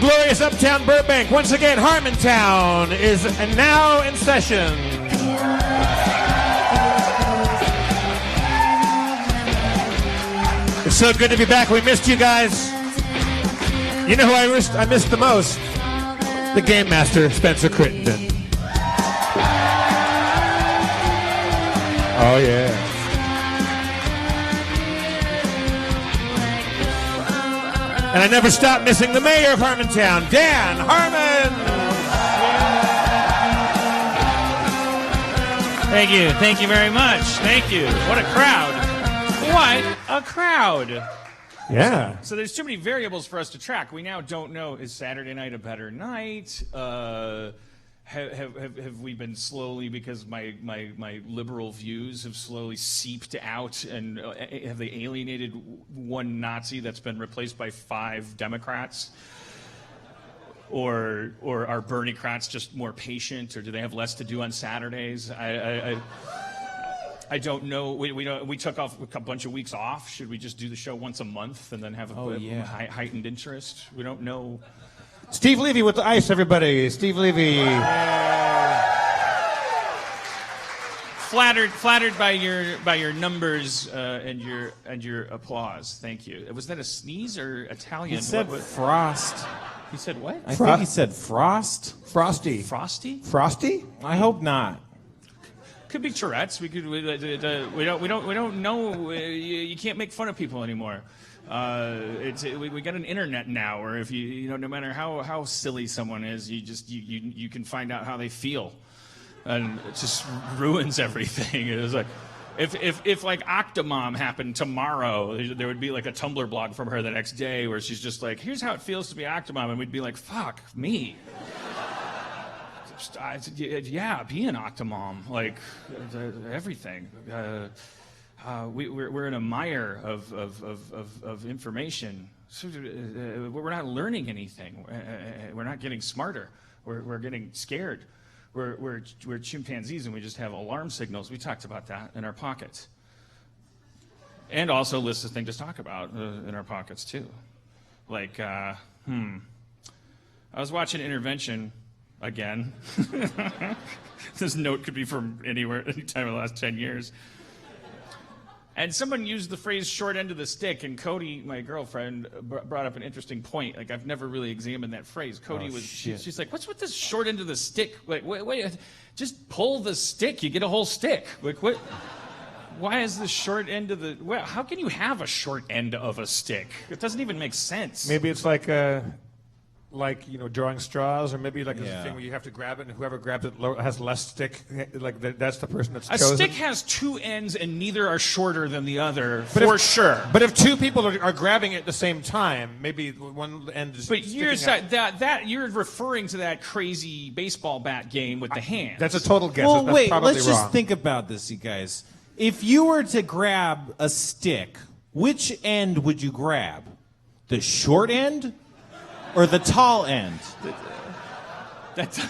glorious uptown Burbank. Once again, Harmontown is now in session. It's so good to be back. We missed you guys. You know who I missed the most? The Game Master, Spencer Crittenden. Oh, yeah. And I never stop missing the mayor of Harmontown, Dan Harmon. Thank you very much. Thank you. What a crowd. What a crowd. Yeah. So there's too many variables for us to track. We now don't know, is Saturday night a better night? Have we been slowly, because my liberal views have slowly seeped out, and have they alienated one Nazi that's been replaced by 5 Democrats? Or are Bernie-crats just more patient, or do they have less to do on Saturdays? I don't know. We took off a bunch of weeks off. Should we just do the show once a month and then have a heightened interest? We don't know. Steve Levy with the ice, everybody. Steve Levy. Flattered by your numbers and your applause. Thank you. Was that a sneeze or Italian? He said frost. He said what? I think he said frost. Frosty. Frosty? Frosty? I hope not. Could be Tourette's. We don't know. You can't make fun of people anymore. We got an internet now, where if no matter how silly someone is, you can find out how they feel, and it just ruins everything. It was like, if like Octomom happened tomorrow, there would be like a Tumblr blog from her the next day where she's just like, here's how it feels to be Octomom, and we'd be like, fuck me. Yeah, be an Octomom, like everything. We're in a mire of information. So, we're not learning anything. We're not getting smarter. We're getting scared. We're chimpanzees, and we just have alarm signals. We talked about that in our pockets, and also lists of things to talk about in our pockets too. Like, I was watching Intervention again. This note could be from anywhere, anytime in the last 10 years. And someone used the phrase short end of the stick, and Cody, my girlfriend, brought up an interesting point. Like, I've never really examined that phrase. Cody she's like, what's with this short end of the stick? Like, wait, just pull the stick, you get a whole stick. Like, what? Why is the short end of the, well, how can you have a short end of a stick? It doesn't even make sense. Maybe it's like drawing straws, or maybe like a thing where you have to grab it, and whoever grabs it has less stick. Like that's the person that's chosen. A stick has 2 ends, and neither are shorter than the other, for sure. But if 2 people are grabbing it at the same time, maybe one end is. But you're referring to that crazy baseball bat game with the hands. That's a total guess. Well, that's wait. probably Let's wrong. just think about this, you guys. If you were to grab a stick, which end would you grab? The short end? Or the tall end?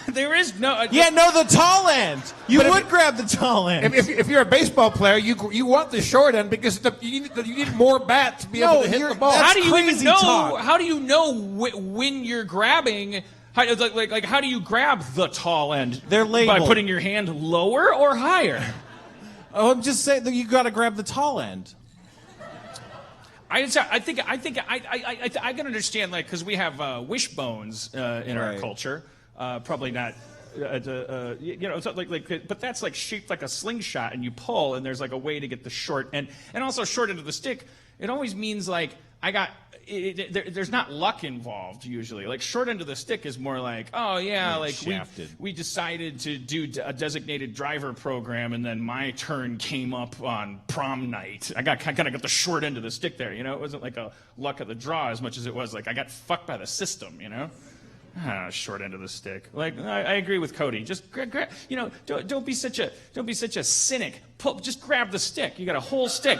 There is no... the tall end. You would grab the tall end. If you're a baseball player, you want the short end because you need more bat to be able to hit the ball. How do you crazy even know? talk. How do you know when you're grabbing? How do you grab the tall end? They're labeled. By putting your hand lower or higher? Oh, I'm just saying that you got to grab the tall end. I can understand, like, because we have wishbones in our culture. Probably not, it's like, but that's like shaped like a slingshot, and you pull, and there's like a way to get the short end, and also short end of the stick. It always means like there's not luck involved usually. Like short end of the stick is more like, oh yeah, like we decided to do a designated driver program, and then my turn came up on prom night. I kind of got the short end of the stick there. It wasn't like a luck of the draw as much as it was like I got fucked by the system. Short end of the stick. Like I agree with Cody. Just grab. Don't be such a cynic. Just grab the stick. You got a whole stick.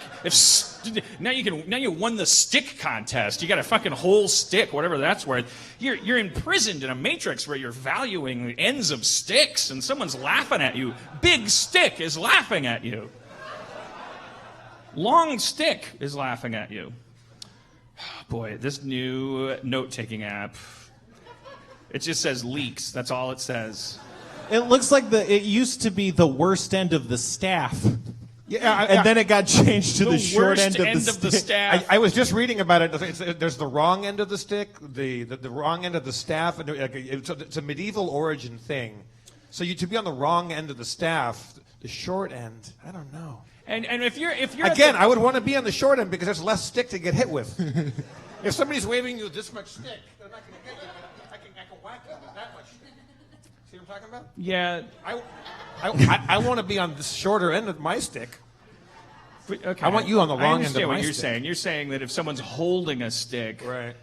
Now you won the stick contest. You got a fucking whole stick, whatever that's worth. You're imprisoned in a matrix where you're valuing the ends of sticks, and someone's laughing at you. Big Stick is laughing at you. Long Stick is laughing at you. Boy, this new note-taking app. It just says leaks. That's all it says. It looks like it used to be the worst end of the staff. Yeah, and then it got changed to the short worst end of the stick. staff. I was just reading about it. There's the wrong end of the stick, the wrong end of the staff, and it's a medieval origin thing. So to be on the wrong end of the staff, the short end, I don't know. And if you're again, I would want to be on the short end because there's less stick to get hit with. If somebody's waving you this much stick, they're not going to get you. But I can whack you with that much stick. See what I'm talking about? Yeah. I want to be on the shorter end of my stick. Okay. I want you on the wrong end of my stick. I understand what you're stick. saying. You're saying that if someone's holding a stick, Right.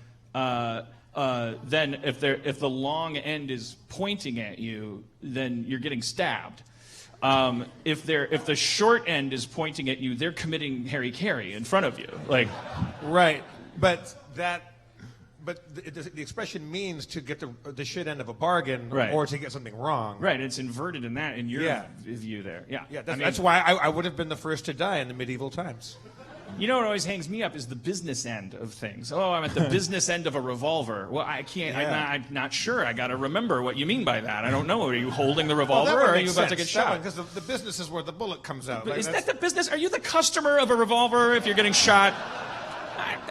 Then if the long end is pointing at you, then you're getting stabbed. If the short end is pointing at you, they're committing Harry in front of you. Like, right. But the expression means to get the shit end of a bargain, right, or to get something wrong. Right. It's inverted in your view there. Yeah. Yeah. That's why I would have been the first to die in the medieval times. You know what always hangs me up is the business end of things. Oh, I'm at the business end of a revolver. Well, I can't. Yeah. I'm not sure. I got to remember what you mean by that. I don't know. Are you holding the revolver, or are you about to get shot? Because the business is where the bullet comes out. Is that the business? Are you the customer of a revolver if you're getting shot?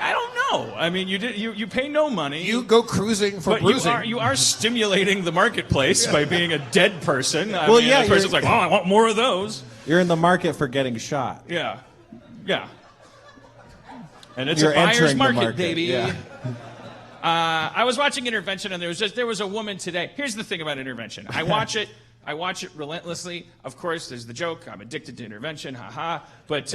I don't know. I mean, you pay no money. You go cruising for bruising. You are stimulating the marketplace by being a dead person. Well, the person's like, oh, I want more of those. You're in the market for getting shot. Yeah. And it's You're a buyer's entering the market, baby. Yeah. I was watching Intervention, and there was a woman today. Here's the thing about Intervention. I watch it relentlessly. Of course, there's the joke. I'm addicted to Intervention, haha. But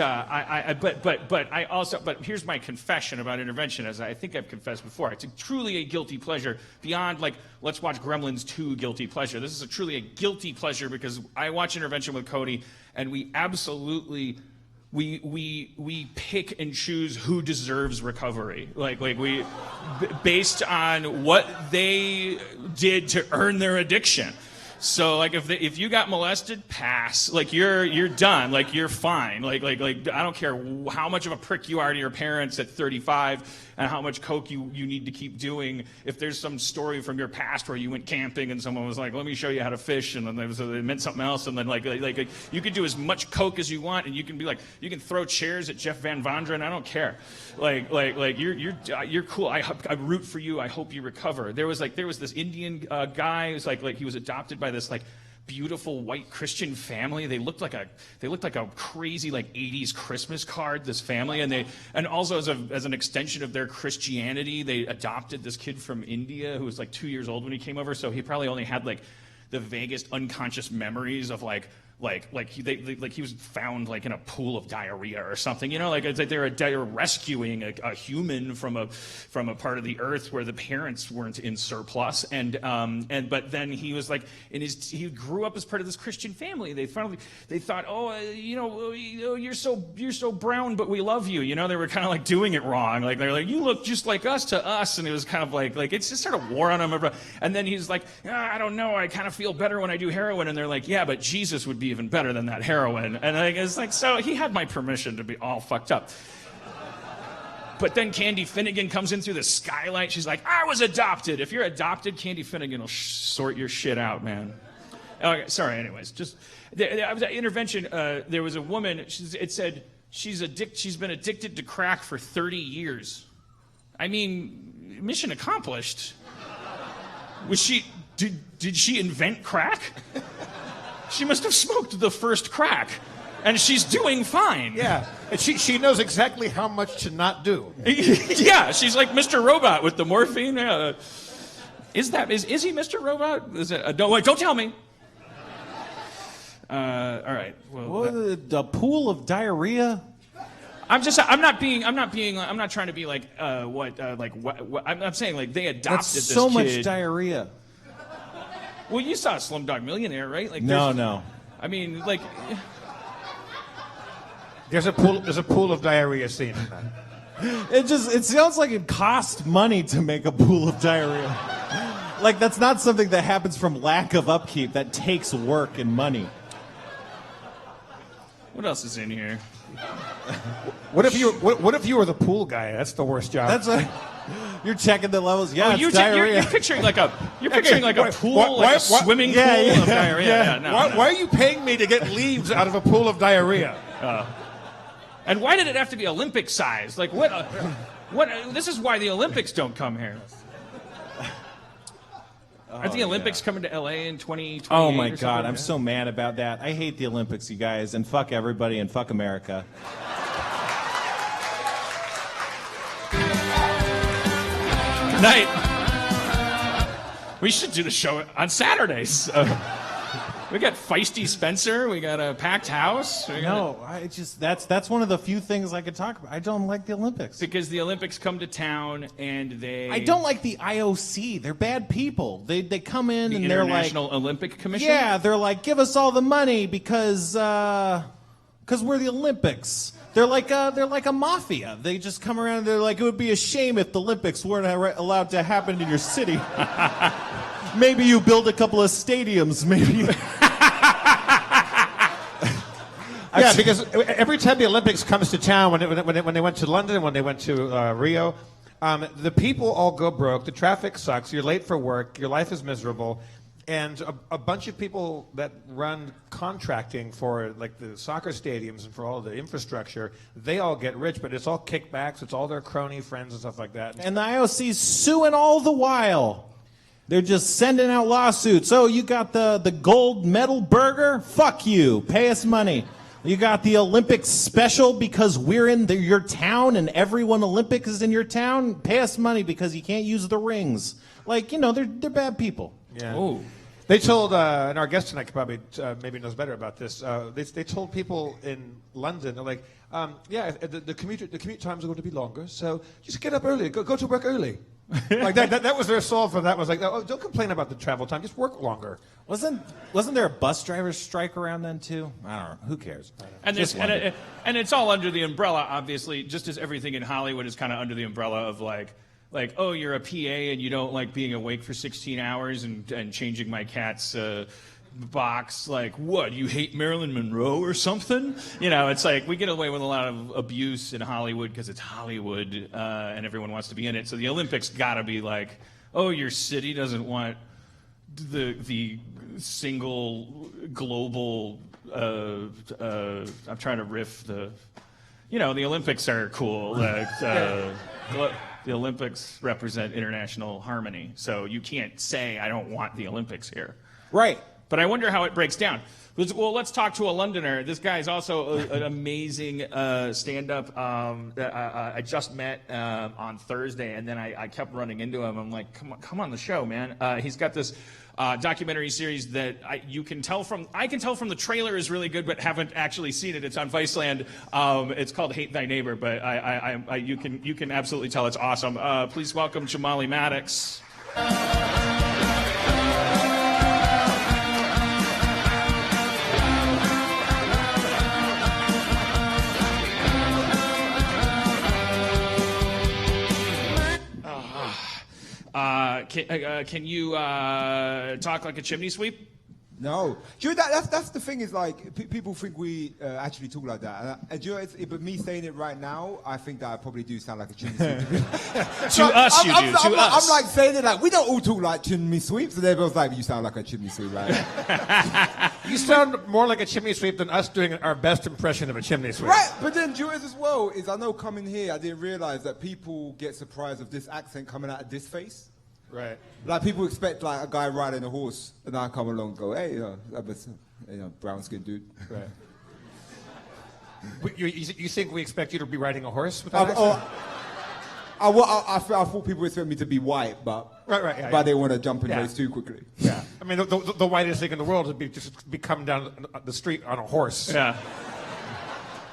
here's my confession about Intervention, as I think I've confessed before. It's truly a guilty pleasure beyond let's watch Gremlins 2 guilty pleasure. This is truly a guilty pleasure because I watch Intervention with Cody, and we absolutely. We pick and choose who deserves recovery, based on what they did to earn their addiction. So if you got molested, pass. You're done. You're fine. I don't care how much of a prick you are to your parents at 35 and how much coke you need to keep doing. If there's some story from your past where you went camping and someone was like, let me show you how to fish, and then it meant something else, and then you could do as much coke as you want, and you can be you can throw chairs at Jeff Van Vondren. I don't care. You're cool. I root for you. I hope you recover. There was this Indian guy who's he was adopted by this beautiful white Christian family. They looked like a crazy 80s Christmas card, this family, and also as an extension of their Christianity, they adopted this kid from India who was 2 years old when he came over, so he probably only had the vaguest unconscious memories of he was found in a pool of diarrhea or something, they're rescuing a human from a part of the earth where the parents weren't in surplus, but then he was he grew up as part of this Christian family. They thought, you're so brown, but we love you. They were kind of doing it wrong. They're you look just like us to us, and it was kind of it's just sort of wore on him. And then he's I don't know, I kind of feel better when I do heroin, and they're yeah, but Jesus would be even better than that heroin. And it's so he had my permission to be all fucked up. But then Candy Finnegan comes in through the skylight. She's I was adopted. If you're adopted, Candy Finnegan will sort your shit out, man. Okay, sorry, anyways. I was at Intervention. There was a woman, it said she's been addicted to crack for 30 years. I mean, mission accomplished. Did she invent crack? She must have smoked the first crack, and she's doing fine. Yeah, and she knows exactly how much to not do. Yeah, she's like Mr. Robot with the morphine. Is he Mr. Robot? Is it? Don't tell me. All right. Well, the pool of diarrhea. I'm not trying to be I'm saying they adopted That's this so kid. much diarrhea. Well, you saw Slumdog Millionaire, right? No. I mean, there's a pool of diarrhea scene in that. It sounds like it costs money to make a pool of diarrhea. That's not something that happens from lack of upkeep. That takes work and money. What else is in here? What if you were the pool guy? That's the worst job. You're checking the levels. Yeah, Oh, it's you're diarrhea. picturing like a pool, why- like a why- swimming yeah, pool yeah, of diarrhea. Yeah, no, Why, no. why are you paying me to get leaves out of a pool of diarrhea? And why did it have to be Olympic size? Like what? What? This is why the Olympics don't come here. Aren't the Olympics coming to LA in 2028? Oh my or God, something? I'm so mad about that. I hate the Olympics, you guys, and fuck everybody and fuck America. Night. We should do the show on Saturdays. We got feisty Spencer. We got a packed house. We got No, I just that's one of the few things I could talk about. I don't like the Olympics. because the Olympics come to town and they. I don't like the IOC. They're bad people. They come in The and they're like, International Olympic Commission. yeah, they're like, give us all the money because we're the Olympics. They're like a mafia. They just come around and they're like, it would be a shame if the Olympics weren't allowed to happen in your city. Maybe you build a couple of stadiums. Maybe. Yeah, because every time the Olympics comes to town, when they went to London, when they went to Rio, the people all go broke. The traffic sucks. You're late for work. Your life is miserable. And a bunch of people that run contracting for like the soccer stadiums and for all the infrastructure, they all get rich, but it's all kickbacks. It's all their crony friends and stuff like that. And the IOC's suing all the while. They're just sending out lawsuits. Oh, you got the gold medal burger? Fuck you. Pay us money. You got the Olympics special because we're in your town and everyone Olympic is in your town? Pay us money because you can't use the rings. Like, they're bad people. Yeah. Oh. They told, and our guest tonight probably maybe knows better about this. They told people in London, they're like, the commute times are going to be longer, so just get up early, go to work early. Like that was their solve for that. Was like, oh, don't complain about the travel time, just work longer. Wasn't there a bus driver strike around then too? I don't know. Who cares? And, and it's all under the umbrella, obviously, just as everything in Hollywood is kind of under the umbrella of like, oh, you're a PA and you don't like being awake for 16 hours and changing my cat's box. Like, what, you hate Marilyn Monroe or something? It's like we get away with a lot of abuse in Hollywood because it's Hollywood and everyone wants to be in it. So the Olympics got to be like, oh, your city doesn't want the single global, I'm trying to riff the Olympics are cool. The Olympics represent international harmony, so you can't say I don't want the Olympics here. Right. But I wonder how it breaks down. Well, let's talk to a Londoner. This guy's also an amazing stand-up that I just met on Thursday, and then I kept running into him. I'm like, come on the show, man. He's got this documentary series that I can tell from the trailer is really good, but haven't actually seen it. It's on Viceland. It's called Hate Thy Neighbor, but you can absolutely tell it's awesome. Please welcome Jamali Maddix. Can you talk like a chimney sweep? No. Do you know, that's the thing is like, people think we actually talk like that. And do you know, but me saying it right now, I think that I probably do sound like a chimney sweep. To us, you do. To us. I'm like saying it like, we don't all talk like chimney sweeps. And everyone's like, you sound like a chimney sweep, right? You sound more like a chimney sweep than us doing our best impression of a chimney sweep. Right, but then do you know as well is I know coming here, I didn't realize that people get surprised of this accent coming out of this face. Right. Like people expect like a guy riding a horse, and I come along and go, hey, brown skinned dude. Right. You think we expect you to be riding a horse with that accent? I thought people expect me to be white, but right, they want to jump in Yeah. race too quickly. Yeah. I mean, the whitest thing in the world would be just be coming down the street on a horse. Yeah.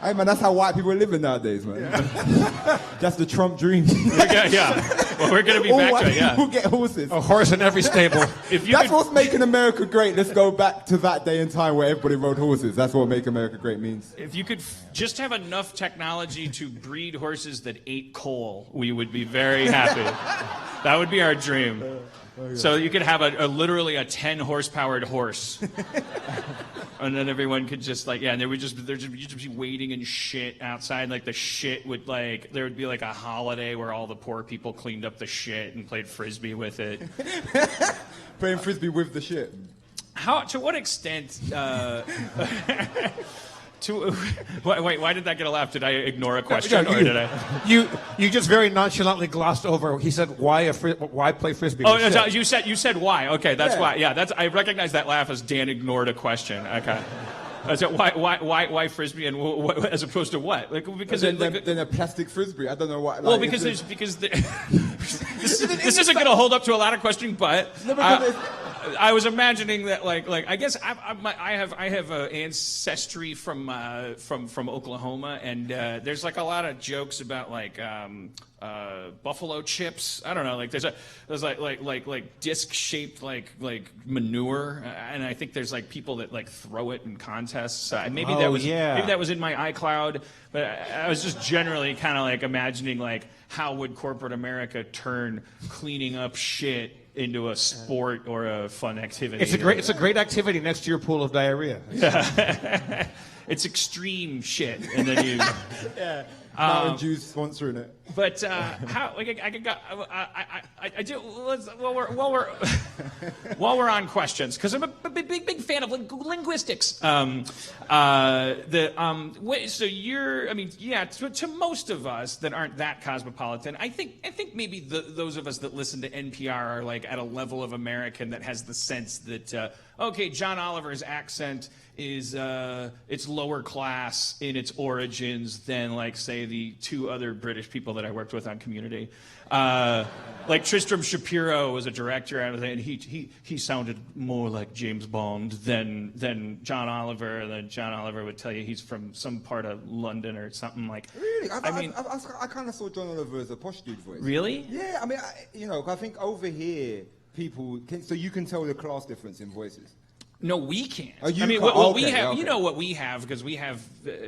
Hey man, that's how white people are living nowadays, man. Yeah. That's the Trump dream. Yeah. Well, we're gonna be All back white to it. Yeah. people get horses. A horse in every stable. That's what's making America great. Let's go back to that day and time where everybody rode horses. That's what make America great means. If you could just have enough technology to breed horses that ate coal, we would be very happy. That would be our dream. So you could have literally a 10-horsepowered horse, and then everyone could just like, and you'd just be waiting and shit outside. Like the shit would there would be like a holiday where all the poor people cleaned up the shit and played frisbee with it. Playing frisbee with the shit. To what extent? Why did that get a laugh? Did I ignore a question, or did I? You just very nonchalantly glossed over. He said, "Why play frisbee?" Oh, no, you said why? Okay, that's why. Yeah, I recognize that laugh as Dan ignored a question. Okay. So why frisbee and as opposed to what? Like because then a plastic frisbee. I don't know why. Like, well, because this isn't going to hold up to a lot of questioning, but. I was imagining that, I guess I have ancestry from Oklahoma, and there's like a lot of jokes about buffalo chips. I don't know, there's like disc shaped like manure, and I think there's like people that like throw it in contests. Maybe that was in my iCloud, but I was just generally kind of like imagining like how would corporate America turn cleaning up shit into a sport or a fun activity. It's a great activity next to your pool of diarrhea. It's extreme shit, and then you. Mountain Dew sponsoring it. But how? Like I do. While we're on questions, because I'm a big fan of linguistics. So you're. I mean, yeah. To most of us that aren't that cosmopolitan, I think maybe those of us that listen to NPR are like at a level of American that has the sense that okay, John Oliver's accent is it's lower class in its origins than like say the two other British people that I worked with on Community. Like Tristram Shapiro was a director, and he sounded more like James Bond than John Oliver. And then John Oliver would tell you he's from some part of London or something like. Really, I kind of saw John Oliver as a posh dude voice. Really? Yeah, I mean, I think over here people so you can tell the class difference in voices. No, we can't. Oh, I mean, okay, we have. okay. You know what we have, because we have.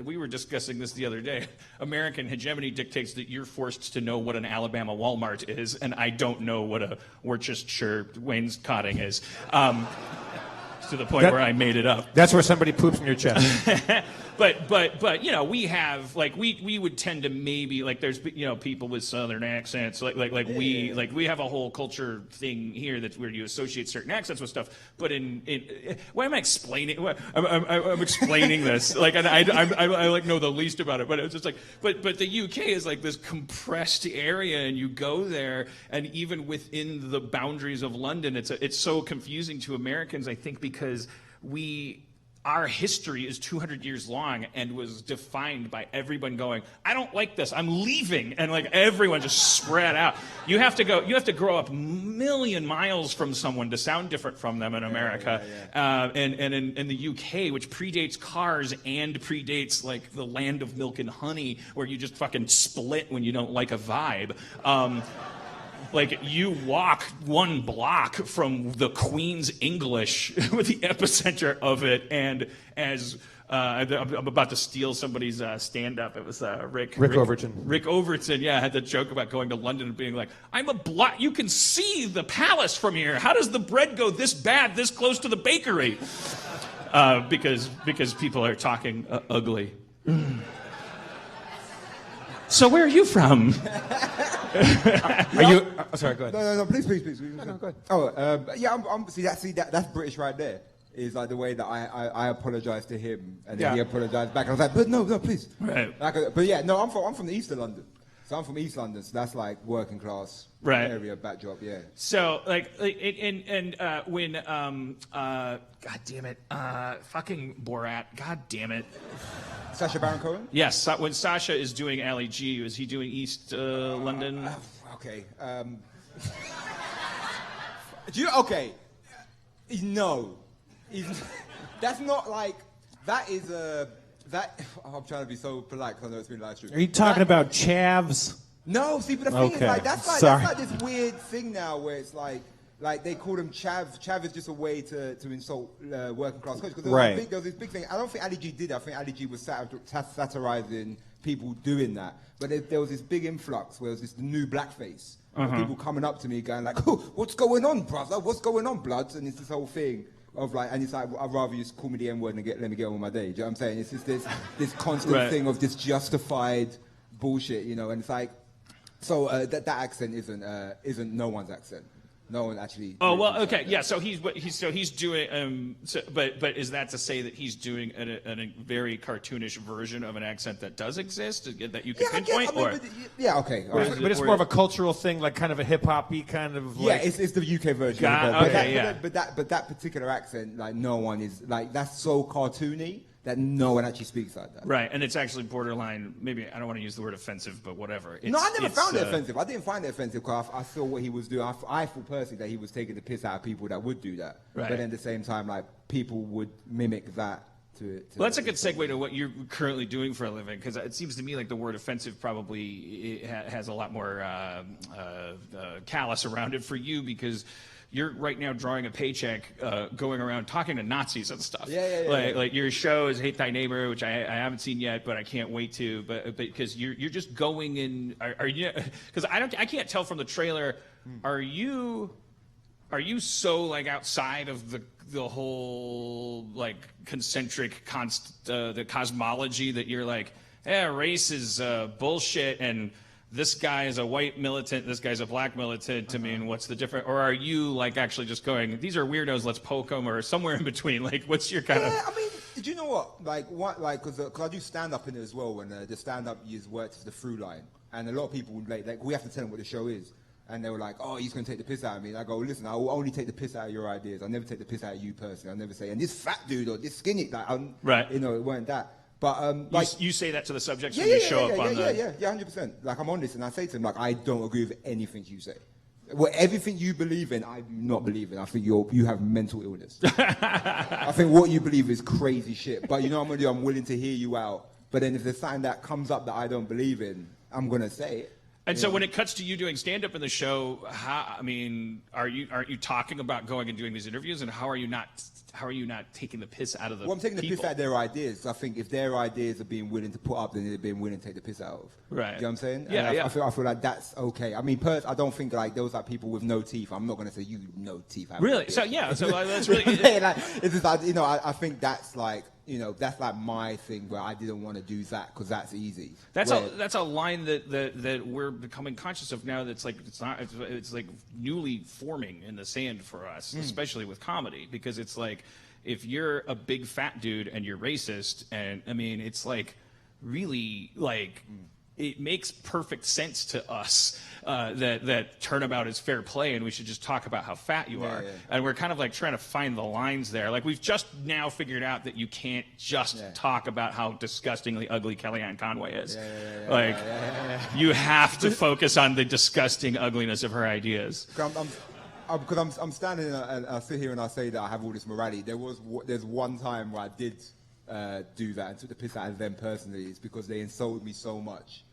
We were discussing this the other day. American hegemony dictates that you're forced to know what an Alabama Walmart is, and I don't know what a Worcestershire wainscoting is. To the point where I made it up. That's where somebody poops in your chest. But we have we would tend to maybe there's people with Southern accents we have a whole culture thing here that's where you associate certain accents with stuff. But why am I explaining? I'm explaining this and I know the least about it. But it's just but the UK is like this compressed area, and you go there, and even within the boundaries of London, it's so confusing to Americans. I think because our history is 200 years long and was defined by everyone going, I don't like this, I'm leaving, and everyone just spread out. You have to grow up a million miles from someone to sound different from them in America. And in the UK, which predates cars and predates the land of milk and honey, where you just fucking split when you don't like a vibe. You walk one block from the Queen's English with the epicenter of it, and as I'm about to steal somebody's stand-up. It was Rick Overton. Rick Overton, had that joke about going to London and being like, I'm a block. You can see the palace from here. How does the bread go this bad, this close to the bakery? Because people are talking ugly. So where are you from? Are you? Sorry, go ahead. No, please. No, go ahead. Oh, that's British right there. Is the way that I apologized to him, and then he apologized back. I was like, but no, please. Right. I'm from the east of London. So I'm from East London, so that's working class area backdrop, yeah. So when God damn it, fucking Borat, God damn it. Sacha Baron Cohen? Yes, when Sasha is doing Ali G, is he doing East London? Okay. Okay. No. That's not that is a... I'm trying to be so polite because I know it's been live streamed. Are you talking about chavs? No, see, but the thing is, that's this weird thing now where it's they call them chav. Chav is just a way to insult working class culture. Because there was this big thing. I don't think Ali G did that. I think Ali G was satirizing people doing that. But there was this big influx where there was this new blackface. People coming up to me going like, oh, what's going on, brother? What's going on, bloods? And it's this whole thing of like, and it's like, I'd rather you just call me the N-word and let me get on with my day. Do you know what I'm saying? It's just this constant thing of this justified bullshit, you know, and it's like, so that accent isn't no one's accent. No one actually. Oh well, okay, yeah. So he's doing. But is that to say that he's doing a very cartoonish version of an accent that does exist that you can pinpoint? Okay. But it's more of a cultural thing, like kind of a hip hoppy kind of. Like... Yeah, it's the UK version. But that particular accent, like no one is like that's so cartoony that no one actually speaks like that. Right, and it's actually borderline, maybe, I don't want to use the word offensive, but whatever. No, I never found it offensive. I didn't find it offensive because I saw what he was doing. I thought personally that he was taking the piss out of people that would do that. Right. But at the same time, like, people would mimic that to well, that's a good segue to what you're currently doing for a living, because it seems to me like the word offensive probably has a lot more callous around it for you, because you're right now drawing a paycheck, going around talking to Nazis and stuff. Like your show is Hate Thy Neighbor, which I haven't seen yet, but I can't wait to. But because you're just going in, are you? Because I can't tell from the trailer. Are you so like outside of the whole like concentric the cosmology that you're like, race is bullshit and this guy is a white militant, this guy's a black militant, I mean, what's the difference? Or are you, like, actually just going, these are weirdos, let's poke them, or somewhere in between? Like, what's your kind of... Yeah, I mean, do you know what? Because I do stand-up in it as well, and the stand-up is works as the through line. And a lot of people, like, we have to tell them what the show is. And they were like, oh, he's going to take the piss out of me. And I go, listen, I will only take the piss out of your ideas. I'll never take the piss out of you personally. I'll never say, and this fat dude or this skinny, like, right. You know, it weren't that. But like you say that to the subjects when you show up on the... Yeah, 100%. Like I'm honest, and I say to them, like I don't agree with anything you say. Well, everything you believe in, I do not believe in. I think you have mental illness. I think what you believe is crazy shit. But you know what I'm gonna do? I'm willing to hear you out. But then if there's something that comes up that I don't believe in, I'm gonna say it. And so when it cuts to you doing stand-up in the show, aren't you talking about going and doing these interviews, and how are you not taking the piss out of the Well, I'm taking people? the piss out of their ideas. I think if their ideas are being willing to put up, then they're being willing to take the piss out of. Right. You know what I'm saying? Yeah, and yeah. I feel like that's okay. I mean, I don't think like those like people with no teeth. I'm not going to say you no teeth. Really? So yeah. So that's really. Like, it's just like, you know, I think that's like, you know, that's like my thing where I didn't want to do that because that's easy. That's a line that we're becoming conscious of now. That's like it's like newly forming in the sand for us, especially with comedy, because it's like if you're a big fat dude and you're racist, and I mean it's like really like. It makes perfect sense to us that turnabout is fair play, and we should just talk about how fat you are. Yeah. And we're kind of like trying to find the lines there. Like we've just now figured out that you can't just talk about how disgustingly ugly Kellyanne Conway is. You have to focus on the disgusting ugliness of her ideas. Because I'm standing and I sit here and I say that I have all this morality. There's one time where I did do that and took the piss out of them personally. It's because they insulted me so much.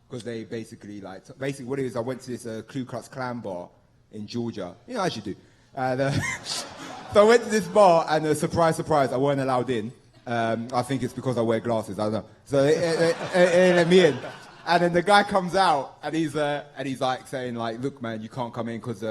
Because they basically what it is, I went to this Ku Klux Klan bar in Georgia. You know, as you do. And, so I went to this bar and surprise, surprise, I weren't allowed in. I think it's because I wear glasses, I don't know. So they let me in. And then the guy comes out and he's like saying like, look man, you can't come in because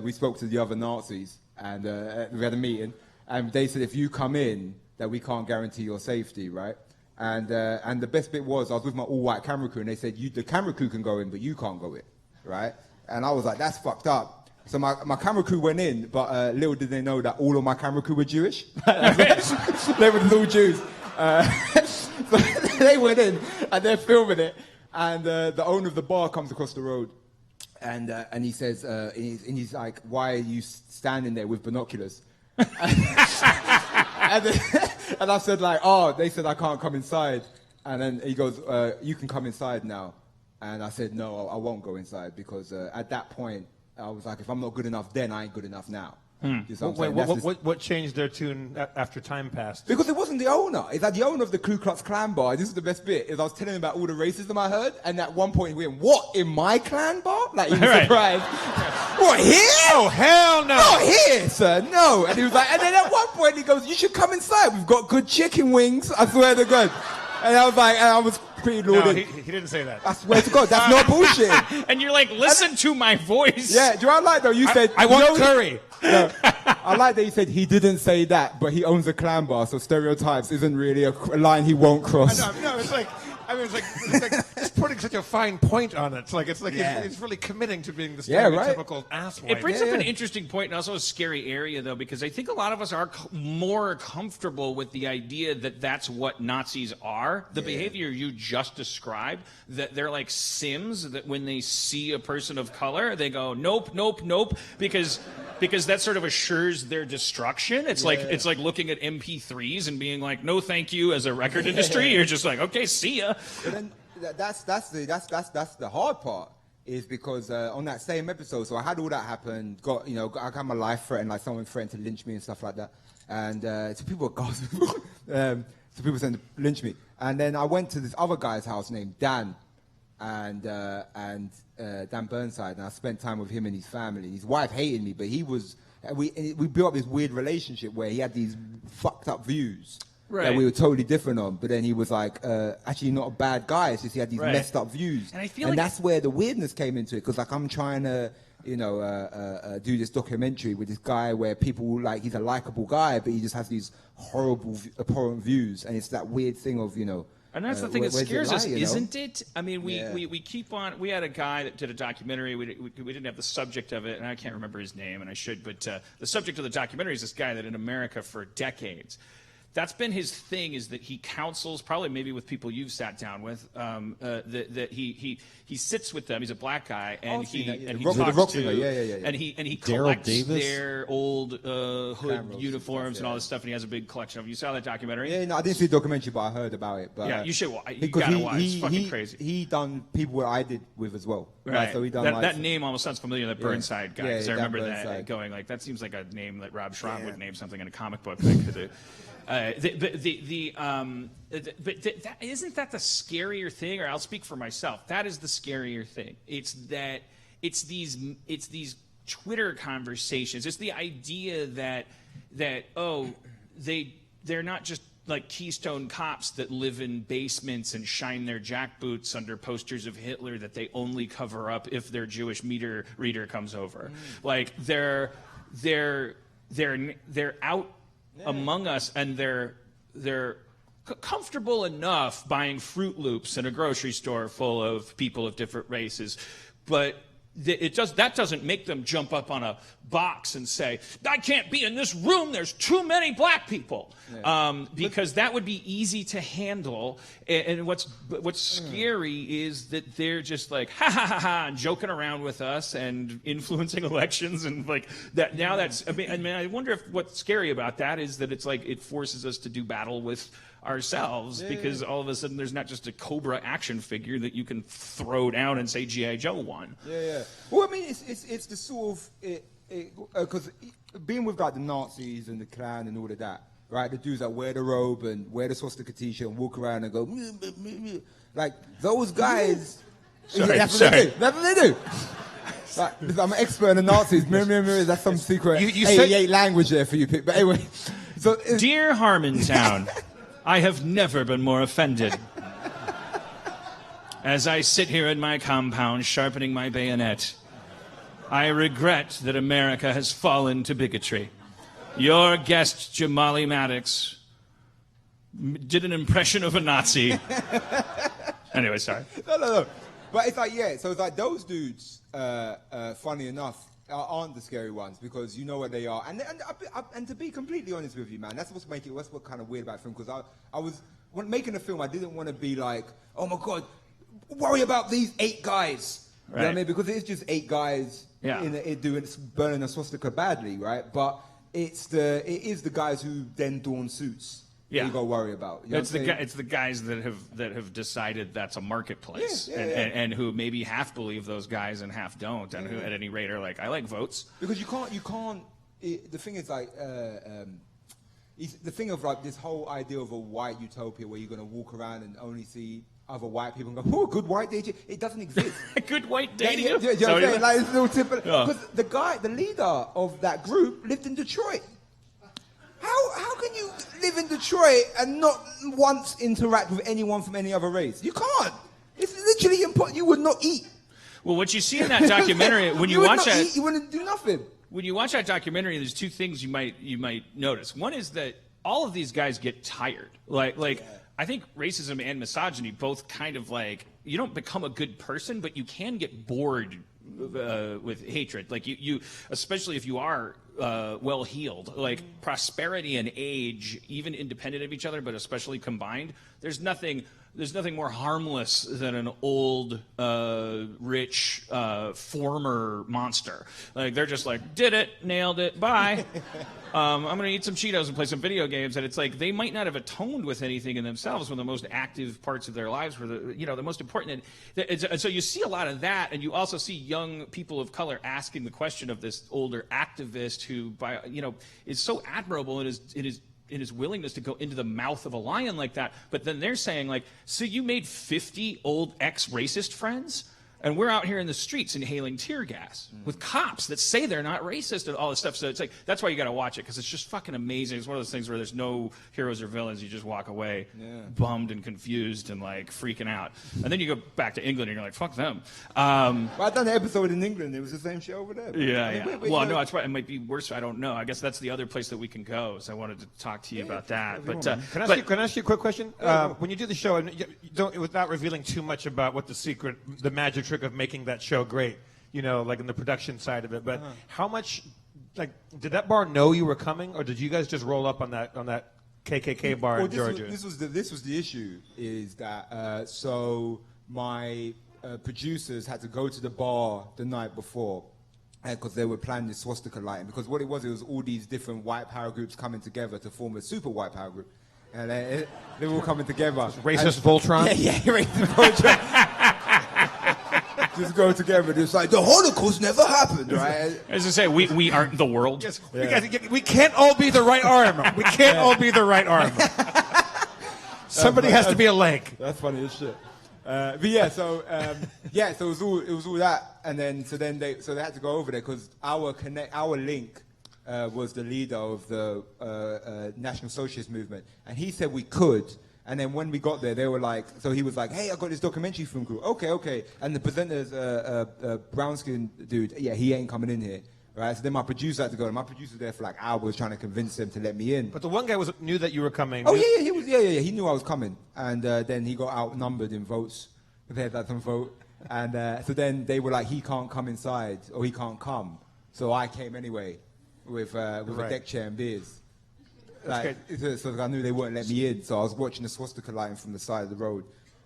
we spoke to the other Nazis and we had a meeting. And they said if you come in, that we can't guarantee your safety, right? And the best bit was I was with my all-white camera crew, and they said, the camera crew can go in, but you can't go in, right? And I was like, that's fucked up. So my camera crew went in, but little did they know that all of my camera crew were Jewish. They were all Jews. So they went in, and they're filming it, and the owner of the bar comes across the road, and he says, and he's like, why are you standing there with binoculars? And I said like, oh, they said I can't come inside. And then he goes, you can come inside now. And I said, no, I won't go inside because at that point, I was like, if I'm not good enough then, I ain't good enough now. What changed their tune after time passed? Because it wasn't the owner. It's like the owner of the Ku Klux Klan bar. This is the best bit. Is I was telling him about all the racism I heard, and at one point he went, "What, in my Klan bar?" Like he was surprised. What, here? Oh hell no! Not here, sir. No. And he was like, and then at one point he goes, "You should come inside. We've got good chicken wings. I swear to God." And I was like, and pretty No, lauded. he didn't say that. I swear to God, that's not bullshit. And you're like, listen to my voice. Yeah, do you know what I like though? You said I want curry. No, I like that you said he didn't say that, but he owns a clan bar, so stereotypes isn't really a line he won't cross. No, it's like. I mean, it's like it's putting such a fine point on it. It's like Yeah. it's really committing to being the Yeah, right. stereotypical asswipe. It brings up an interesting point and also a scary area, though, because I think a lot of us are more comfortable with the idea that that's what Nazis are. The behavior you just described, that they're like Sims, that when they see a person of color, they go, nope, nope, nope, because that sort of assures their destruction. It's like looking at MP3s and being like, no, thank you, as a record industry. You're just like, okay, see ya. But then that's the hard part, is because on that same episode, so I had all that happen. I got my life threatened, like someone threatened to lynch me and stuff like that, and so people were gossiping. So people saying to lynch me, and then I went to this other guy's house named Dan, and Dan Burnside, and I spent time with him and his family. His wife hated me, but we built up this weird relationship where he had these fucked up views. Right. That we were totally different on, but then he was like, actually not a bad guy. It's just he had these messed up views, and I feel like that's where the weirdness came into it. Because like I'm trying to, do this documentary with this guy where people like he's a likable guy, but he just has these horrible, abhorrent views, and it's that weird thing of And that's the thing that scares us, you know? isn't it? I mean, we keep on. We had a guy that did a documentary. We didn't have the subject of it, and I can't remember his name, and I should. But the subject of the documentary is this guy that in America for decades. That's been his thing, is that he counsels, probably maybe with people you've sat down with, that he sits with them. He's a black guy, and he talks to, and he collects their old hood uniforms and all this stuff, and he has a big collection of them. You saw that documentary? Yeah, no, I didn't see the documentary, but I heard about it. But, yeah, you should. You gotta watch. It's fucking crazy. He done people what I did with as well. Right. So he done that name almost sounds familiar. That Burnside guy, because I remember that Burnside. going like, that seems like a name that Rob Schrott would name something in a comic book. Isn't that the scarier thing? Or I'll speak for myself. That is the scarier thing. It's these Twitter conversations. It's the idea that they're not just like Keystone cops that live in basements and shine their jackboots under posters of Hitler that they only cover up if their Jewish meter reader comes over. Like they're out among us, and they're comfortable enough buying Fruit Loops in a grocery store full of people of different races, but that doesn't make them jump up on a box and say, I can't be in this room, there's too many black people. Because that would be easy to handle. And what's scary is that they're just like, ha ha ha ha, and joking around with us and influencing elections and like that. Now I wonder if what's scary about that is that it's like it forces us to do battle with ourselves, because all of a sudden there's not just a Cobra action figure that you can throw down and say G.I. Joe won. Yeah. Well, I mean, it's the sort of, because being with like the Nazis and the Klan and all of that, right? The dudes that wear the robe and wear the swastika t-shirt and walk around and go, like those guys. That's what they do. Like, I'm an expert in the Nazis. That's some secret 88 language there for you. But anyway, so dear Harmontown, I have never been more offended. As I sit here in my compound sharpening my bayonet, I regret that America has fallen to bigotry. Your guest, Jamali Maddix, did an impression of a Nazi. Anyway, sorry. No. But it's like, so it's like those dudes, funny enough, aren't the scary ones, because you know what they are. And to be completely honest with you, man, that's what's kind of weird about the film, because when making a film, I didn't want to be like, oh my God, worry about these 8 guys. Right. You know what I mean? Because it's just 8 guys burning a swastika badly, right? But it is the guys who then don suits. You got to worry about. You know it's the guys that have decided that's a marketplace, and who maybe half believe those guys and half don't, and who at any rate are like, I like votes. Because you can't. The thing is like. The thing of like this whole idea of a white utopia where you're going to walk around and only see other white people and go, oh, good white dating. It doesn't exist. Good white dating. Yeah, you know what I'm saying? Like, it's a little typical. Because the leader of that group lived in Detroit. How can you live in Detroit Detroit and not once interact with anyone from any other race. You can't. It's literally impossible. You would not eat. Well, what you see in that documentary, when you watch that, you wouldn't do nothing. When you watch that documentary, there's two things you might notice. One is that all of these guys get tired. I think racism and misogyny both kind of like, you don't become a good person, but you can get bored with hatred. Like you especially if you are well-heeled. Like prosperity and age, even independent of each other, but especially combined, there's nothing more harmless than an old, rich, former monster. Like, they're just like, did it, nailed it, bye. I'm going to eat some Cheetos and play some video games. And it's like, they might not have atoned with anything in themselves when the most active parts of their lives were the most important. And so you see a lot of that, and you also see young people of color asking the question of this older activist who, is so admirable in his willingness to go into the mouth of a lion like that. But then they're saying, like, so you made 50 old ex-racist friends? And we're out here in the streets inhaling tear gas with cops that say they're not racist and all this stuff. So it's like, that's why you got to watch it, because it's just fucking amazing. It's one of those things where there's no heroes or villains. You just walk away bummed and confused and like freaking out. And then you go back to England and you're like, fuck them. Well, I've done an episode in England. It was the same shit over there. Yeah. Well, no, it's right. It might be worse. I don't know. I guess that's the other place that we can go. So I wanted to talk to you about that. But can I ask you a quick question? When you do the show, and you don't, without revealing too much about what the magic trick of making that show great, like in the production side of it, but how much, like, did that bar know you were coming, or did you guys just roll up on that KKK bar in Georgia? This was the issue, is that so my producers had to go to the bar the night before because they were planning the swastika lighting, because what it was all these different white power groups coming together to form a super white power group, and they were all coming together. Racist Voltron? Yeah, racist Voltron. Just go together. It's like, the Holocaust never happened, right? As I say, we aren't the world. Yes, we can't all be the right arm. We can't all be the right arm. Somebody has to be a leg. That's funny as shit. But yeah, so it was all that, and then they had to go over there because our link was the leader of the National Socialist Movement, and he said we could. And then when we got there, they were like, so he was like, hey, I got this documentary film crew. Okay. And the presenter's brown-skinned dude, he ain't coming in here. Right? So then my producer had to go. And my producer was there for like hours trying to convince them to let me in. But the one guy knew that you were coming. Oh, yeah. He knew I was coming. And then he got outnumbered in votes. They had some vote. And so then they were like, he can't come inside, or he can't come. So I came anyway with a deck chair and beers. So I knew they wouldn't let me in, so I was watching the swastika lighting from the side of the road,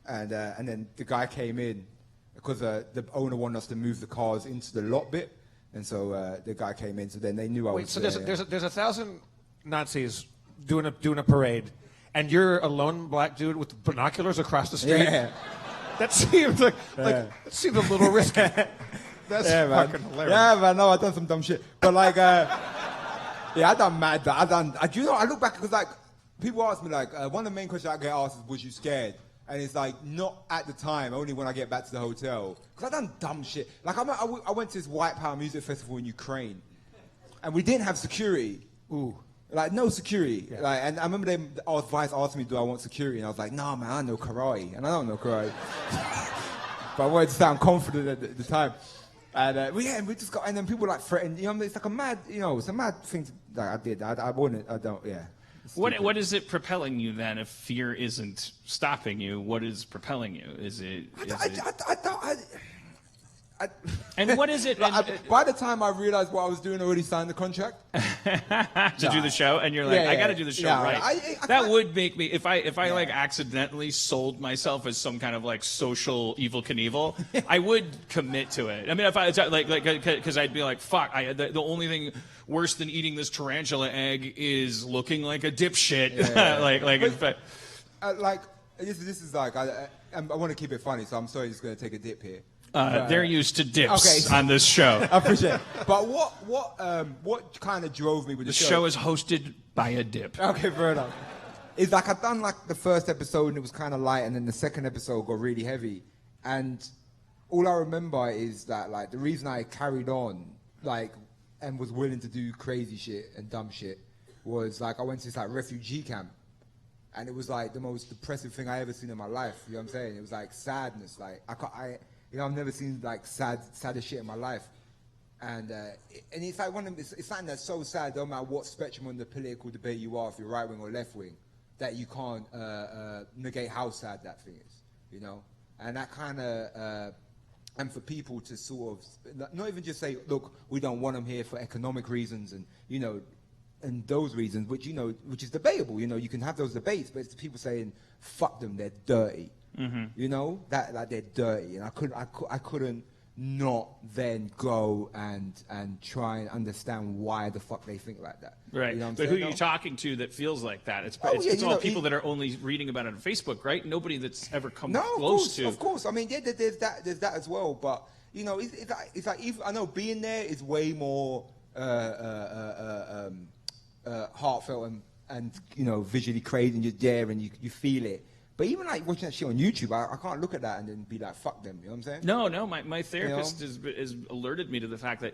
and then the guy came in because the owner wanted us to move the cars into the lot bit, and so the guy came in. So then they knew I was. So there's 1,000 Nazis doing a parade, and you're a lone black dude with binoculars across the street. Yeah. That seems that seems a little risky. That's fucking hilarious. Yeah, man. No, I done some dumb shit, but like. Yeah, I done mad. I look back because like people ask me like one of the main questions I get asked is, "Was you scared?" And it's like not at the time, only when I get back to the hotel. Because I done dumb shit. Like I went to this White Power music festival in Ukraine, and we didn't have security. Ooh. Like no security. Yeah. Like, and I remember our vice asked me, "Do I want security?" And I was like, "Nah, man, I know karate, and I don't know karate." But I wanted to sound confident at the time. And we just got, and then people like threatened, it's like a mad, it's a mad thing that I did. What is it propelling you then if fear isn't stopping you? What is propelling you? Is it? And what is it? By the time I realized what I was doing, I already signed the contract to do the show, and you're like, I got to do the show right. That would make me, if I like accidentally sold myself as some kind of like social Evel Knievel, I would commit to it. I mean, if I like because I'd be like, fuck, the only thing worse than eating this tarantula egg is looking like a dipshit. This is like I want to keep it funny, so I'm sorry, just going to take a dip here. They're used to dips on this show. I appreciate it. But what kind of drove me with the show? The show is hosted by a dip. Okay, fair enough. It's like I've done like the first episode and it was kind of light, and then the second episode got really heavy. And all I remember is that like the reason I carried on like and was willing to do crazy shit and dumb shit was like I went to this like refugee camp. and it was like the most depressive thing I ever seen in my life. You know what I'm saying? It was like sadness. Like I've never seen like saddest shit in my life. And it's like it's something that's so sad, no matter what spectrum on the political debate you are, if you're right wing or left wing, that you can't negate how sad that thing is, you know. And that kind of and for people to sort of not even just say, look, we don't want them here for economic reasons, and you know, and those reasons, which is debatable. You know, you can have those debates, but it's people saying, fuck them, they're dirty. You know, that like they're dirty, and I couldn't not then go and try and understand why the fuck they think like that. Right. You know but who are you talking to that feels like that? It's all people that are only reading about it on Facebook, right? Nobody that's ever come close to. Of course. I mean, yeah, there's that as well. But you know, it's like I know being there is way more heartfelt and you know, visually crazy, and you're there and you feel it. But even like watching that shit on YouTube, I can't look at that and then be like, fuck them. You know what I'm saying? No. My therapist has alerted me to the fact that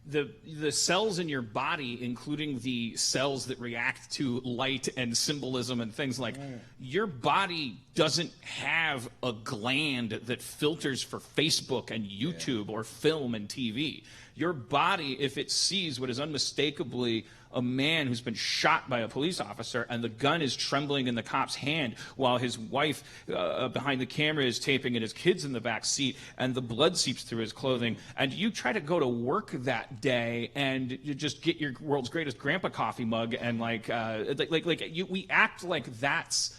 the cells in your body, including the cells that react to light and symbolism and things like, your body doesn't have a gland that filters for Facebook and YouTube or film and TV. Your body, if it sees what is unmistakably a man who's been shot by a police officer and the gun is trembling in the cop's hand while his wife behind the camera is taping and his kid's in the back seat and the blood seeps through his clothing, and you try to go to work that day and you just get your world's greatest grandpa coffee mug and we act like that's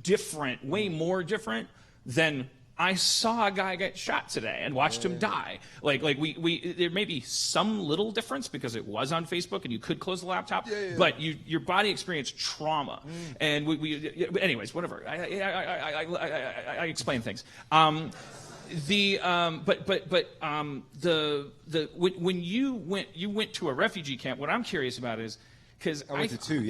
different, way more different than I saw a guy get shot today and watched him die. There may be some little difference because it was on Facebook and you could close the laptop, but your body experienced trauma. And anyways, whatever. I explain things. When you went to a refugee camp, what I'm curious about is, because I went to two.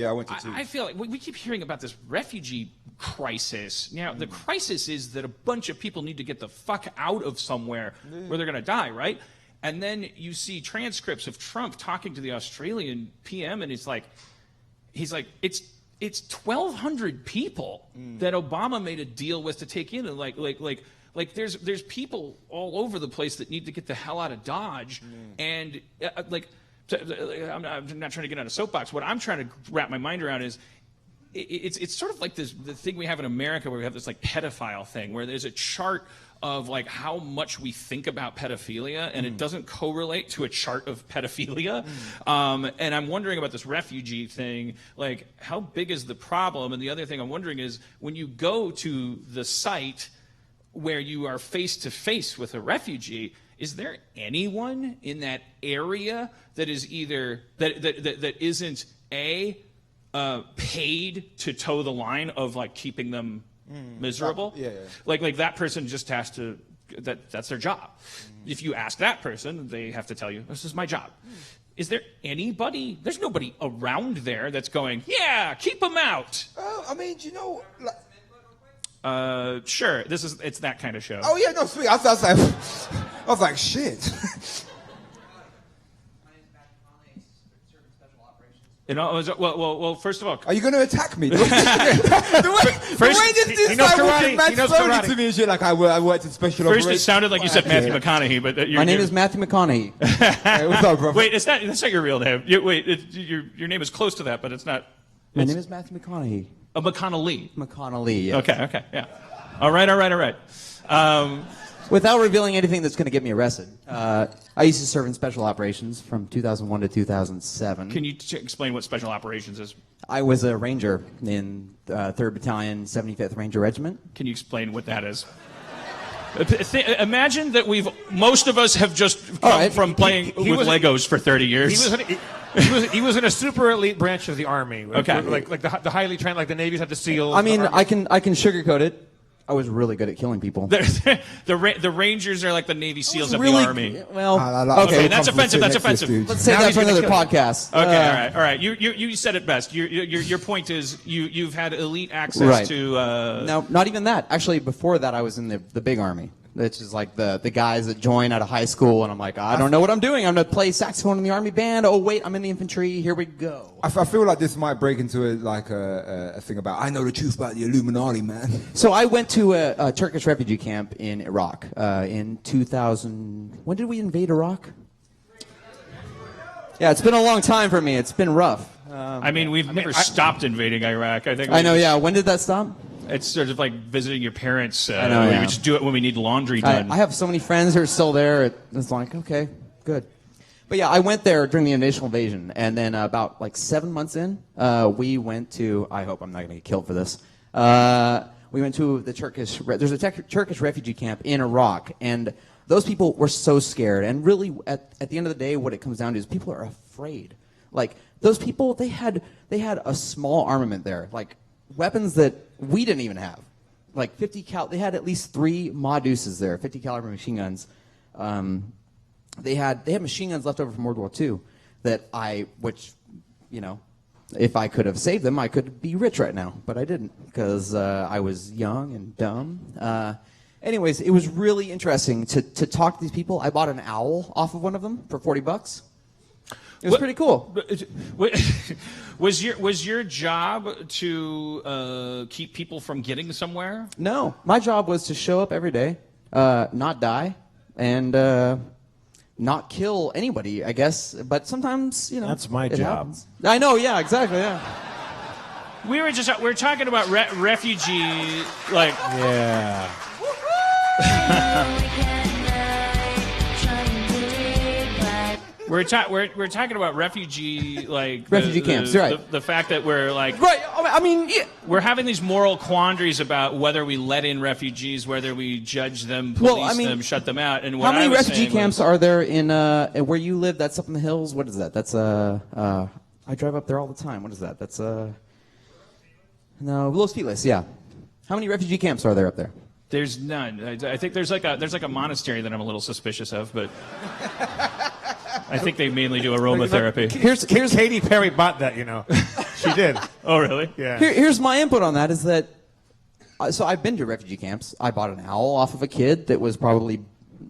I feel like we keep hearing about this refugee crisis. Now, the crisis is that a bunch of people need to get the fuck out of somewhere where they're going to die, right? And then you see transcripts of Trump talking to the Australian PM, and he's like, it's 1,200 people that Obama made a deal with to take in, and there's people all over the place that need to get the hell out of Dodge, and I'm not trying to get on a soapbox. What I'm trying to wrap my mind around is it's sort of like the thing we have in America where we have this like pedophile thing where there's a chart of like how much we think about pedophilia and it doesn't correlate to a chart of pedophilia. And I'm wondering about this refugee thing, like how big is the problem? And the other thing I'm wondering is when you go to the site where you are face to face with a refugee, is there anyone in that area that is either that isn't paid to toe the line of like keeping them miserable? Like that person just has to. That's their job. If you ask that person, they have to tell you, "This is my job." Is there anybody? There's nobody around there that's going, "Yeah, keep them out." I mean, do you know? Sure. It's that kind of show. Oh yeah, no, sweet. I was like, shit. Well, first of all, are you going to attack me? The way this dude started mad slowly to me and shit, like I worked in special operations. First, it sounded like you said Matthew McConaughey, but my name is Matthew McConaughey. Hey, what's up, bro? Wait, that's not your real name. Your name is close to that, but it's not. My name is Matthew McConaughey. McConnelly. McConnelly. Yes. Okay, yeah. All right. Without revealing anything that's going to get me arrested, I used to serve in special operations from 2001 to 2007. Can you explain what special operations is? I was a ranger in 3rd Battalion, 75th Ranger Regiment. Can you explain what that is? Imagine that most of us have just come from playing with Legos for 30 years. He was in a super elite branch of the Army. Okay. Like the highly trained, like the Navy's have the SEALs. I mean, I can sugarcoat it. I was really good at killing people. The Rangers are like the Navy SEAls of the Army. Well, okay, that's offensive. That's offensive. Let's save that for another podcast. Okay, all right. You said it best. Your point is you've had elite access to. No, not even that. Actually, before that, I was in the big Army. which is like the guys that join out of high school, and I'm like, I don't know what I'm doing. I'm going to play saxophone in the army band. Oh, wait, I'm in the infantry. Here we go. I feel like this might break into a thing about, I know the truth about the Illuminati, man. So I went to a Turkish refugee camp in Iraq in 2000. When did we invade Iraq? Yeah, it's been a long time for me. It's been rough. I mean, we've never stopped invading Iraq. I know, yeah. When did that stop? It's sort of like visiting your parents. I know, yeah. We just do it when we need laundry done. I have so many friends who are still there. It's like, okay, good. But yeah, I went there during the initial invasion, and then about like 7 months in, we went to, I hope I'm not going to get killed for this, we went to the there's a Turkish refugee camp in Iraq, and those people were so scared. And really, at the end of the day, what it comes down to is people are afraid. Like, those people, they had a small armament there, like weapons that we didn't even have. Like 50 cal, they had at least 3 Maddixes there, 50 caliber machine guns. They had machine guns left over from World War II which, you know, if I could have saved them, I could be rich right now, but I didn't because I was young and dumb. Anyways, it was really interesting to talk to these people. I bought an owl off of one of them for $40. It was pretty cool. Was your job to keep people from getting somewhere? No, my job was to show up every day, not die, and not kill anybody, I guess. But sometimes, you know, that's my job. Happens. I know, yeah, exactly, yeah. We were talking about refugee, like yeah. We're talking about refugee camps, right? The fact that we're like right. I mean, yeah. We're having these moral quandaries about whether we let in refugees, whether we judge them, police them, shut them out. And what how many refugee camps are there in where you live? That's up in the hills. What is that? That's I drive up there all the time. What is that? That's no, Los Feliz. Yeah. How many refugee camps are there up there? There's none. I think there's like a monastery that I'm a little suspicious of, but. I think they mainly do aromatherapy. Here's Katy Perry bought that, you know. She did. Oh, really? Yeah. Here's my input on that is that, so I've been to refugee camps. I bought an owl off of a kid that was probably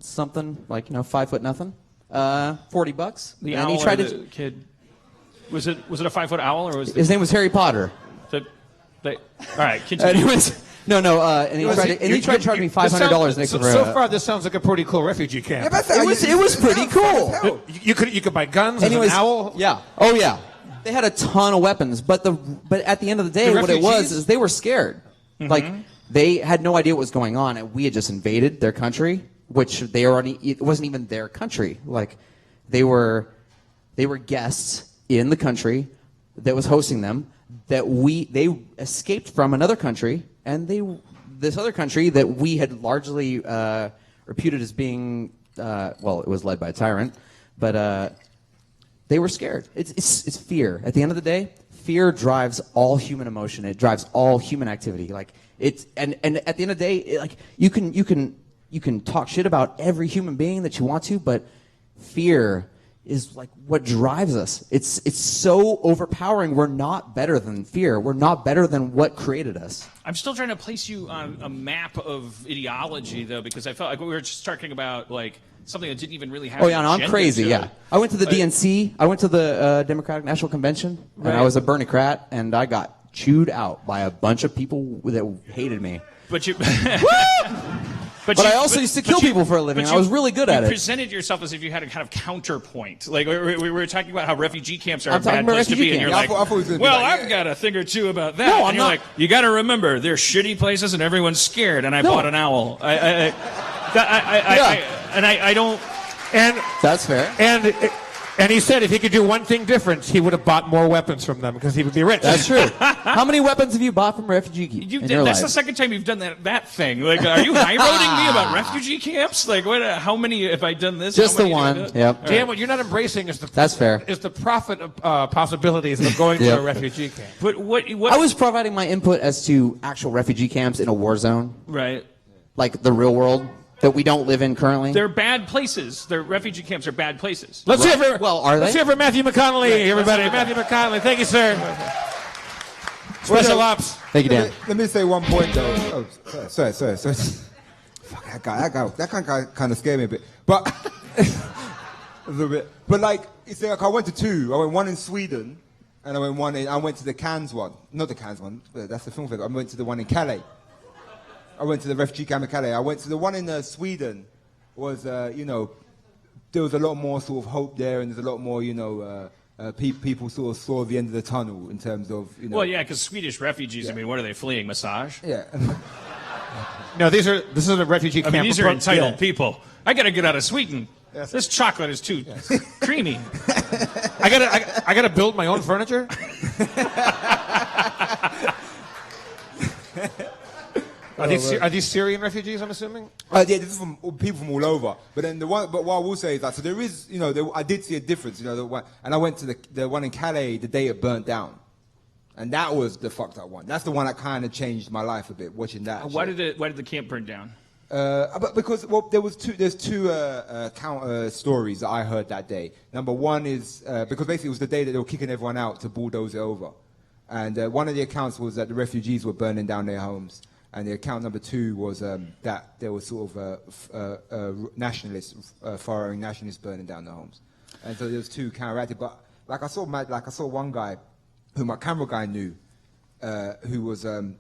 something like, 5 foot nothing, $40. The and owl he tried or the kid? Was it a 5-foot owl or was his name was Harry Potter? All right, continue. No, and he tried to charge me $500 next to So far, this sounds like a pretty cool refugee camp. Yeah, it was pretty cool. You could buy guns and an owl. Yeah. Oh yeah. They had a ton of weapons, but at the end of the day, what it was is they were scared. Mm-hmm. Like they had no idea what was going on, and we had just invaded their country, which it wasn't even their country. Like they were guests in the country that was hosting them. They escaped from another country. And this other country that we had largely reputed as being, it was led by a tyrant, but they were scared. It's fear. At the end of the day, fear drives all human emotion. It drives all human activity. Like and at the end of the day, like you can talk shit about every human being that you want to, but fear is like what drives us. It's so overpowering. We're not better than fear. We're not better than what created us. I'm still trying to place you on a map of ideology, though, because I felt like we were just talking about like something that didn't even really have. Oh yeah, no, I'm crazy. Yeah, I went to the DNC. I went to the Democratic National Convention, and I was a Bernicrat, and I got chewed out by a bunch of people that hated me. But you. But I also used to kill people for a living. I was really good at it. You presented yourself as if you had a kind of counterpoint. Like we were talking about how refugee camps are a bad place to be, and you're like, well, I've got a thing or two about that. No, and you're like, you got to remember, they're shitty places and everyone's scared. And I bought an owl. I don't. And that's fair. And he said if he could do one thing different, he would have bought more weapons from them because he would be rich. That's true. How many weapons have you bought from refugee camps? That's the second time you've done that thing. Like, are you high-roading me about refugee camps? Like, how many have I done this? Just the one. Yep. Dan, what you're not embracing is that's fair. Is the profit possibilities of going to a refugee camp. But what I was providing my input as to actual refugee camps in a war zone. Right. Like the real world. That we don't live in currently? They're bad places. Their refugee camps are bad places. Let's hear for, are they? Let's hear for Matthew McConnelly, everybody. Matthew McConnelly. Thank you, sir. Special ops. Thank you, Dan. Let me say one point, though. Oh, sorry. Fuck that guy kind of scared me a bit. But a little bit. But like, it's like I went to two. I went one in Sweden, and I went to the Cannes one. Not the Cannes one. That's the film festival. I went to the one in Calais. I went to the refugee camp in Calais. I went to the one in Sweden. Was there was a lot more sort of hope there, and there's a lot more people sort of saw the end of the tunnel in terms of Well, yeah, because Swedish refugees. I mean, what are they fleeing? Massage? Yeah. No, this is a refugee camp. I mean, these are entitled people. I got to get out of Sweden. Yes. This chocolate is too creamy. I gotta build my own furniture. Are these Syrian refugees? I'm assuming. Yeah, this is from people from all over. But then what I will say is that so there is, I did see a difference. And I went to the one in Calais the day it burnt down, and that was the fucked up one. That's the one that kind of changed my life a bit. Watching that. Why did the camp burn down? But because there's two counter stories that I heard that day. Number one is because basically it was the day that they were kicking everyone out to bulldoze it over, and one of the accounts was that the refugees were burning down their homes. And the account number two was that there was sort of nationalists, foreign nationalists burning down the homes. And so there was two counteracted. But I saw one guy who my camera guy knew, who was so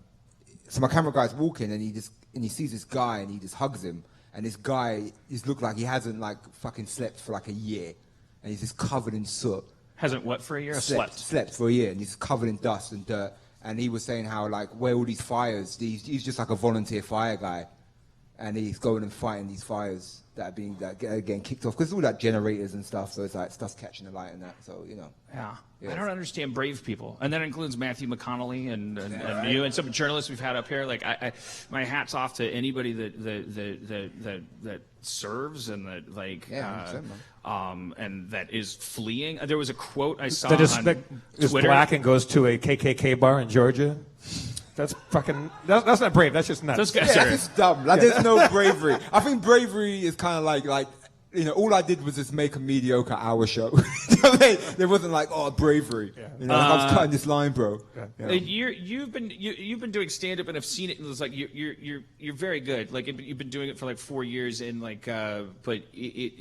my camera guy's walking and he sees this guy and he just hugs him. And this guy just looked like he hasn't fucking slept for a year, and he's just covered in soot. Hasn't what for a year? Slept for a year, and he's covered in dust and dirt. And he was saying how, where all these fires, he's just like a volunteer fire guy. And he's going and fighting these fires that are getting kicked off. Because all that generators and stuff, so it's stuff's catching the light and that, so, Yeah. I don't understand brave people. And that includes Matthew McConnelly and you and some journalists we've had up here. My hat's off to anybody that serves and that, and that is fleeing. There was a quote I saw that is Twitter. Black and goes to a KKK bar in Georgia. That's that's not brave. That's just nuts. Those guys are just dumb. There's no bravery. I think bravery is kind of like all I did was just make a mediocre hour show. There wasn't bravery. Yeah. I was cutting this line, bro. Yeah. You've been doing stand up and I've seen it. And it's you're very good. You've been doing it for 4 years and but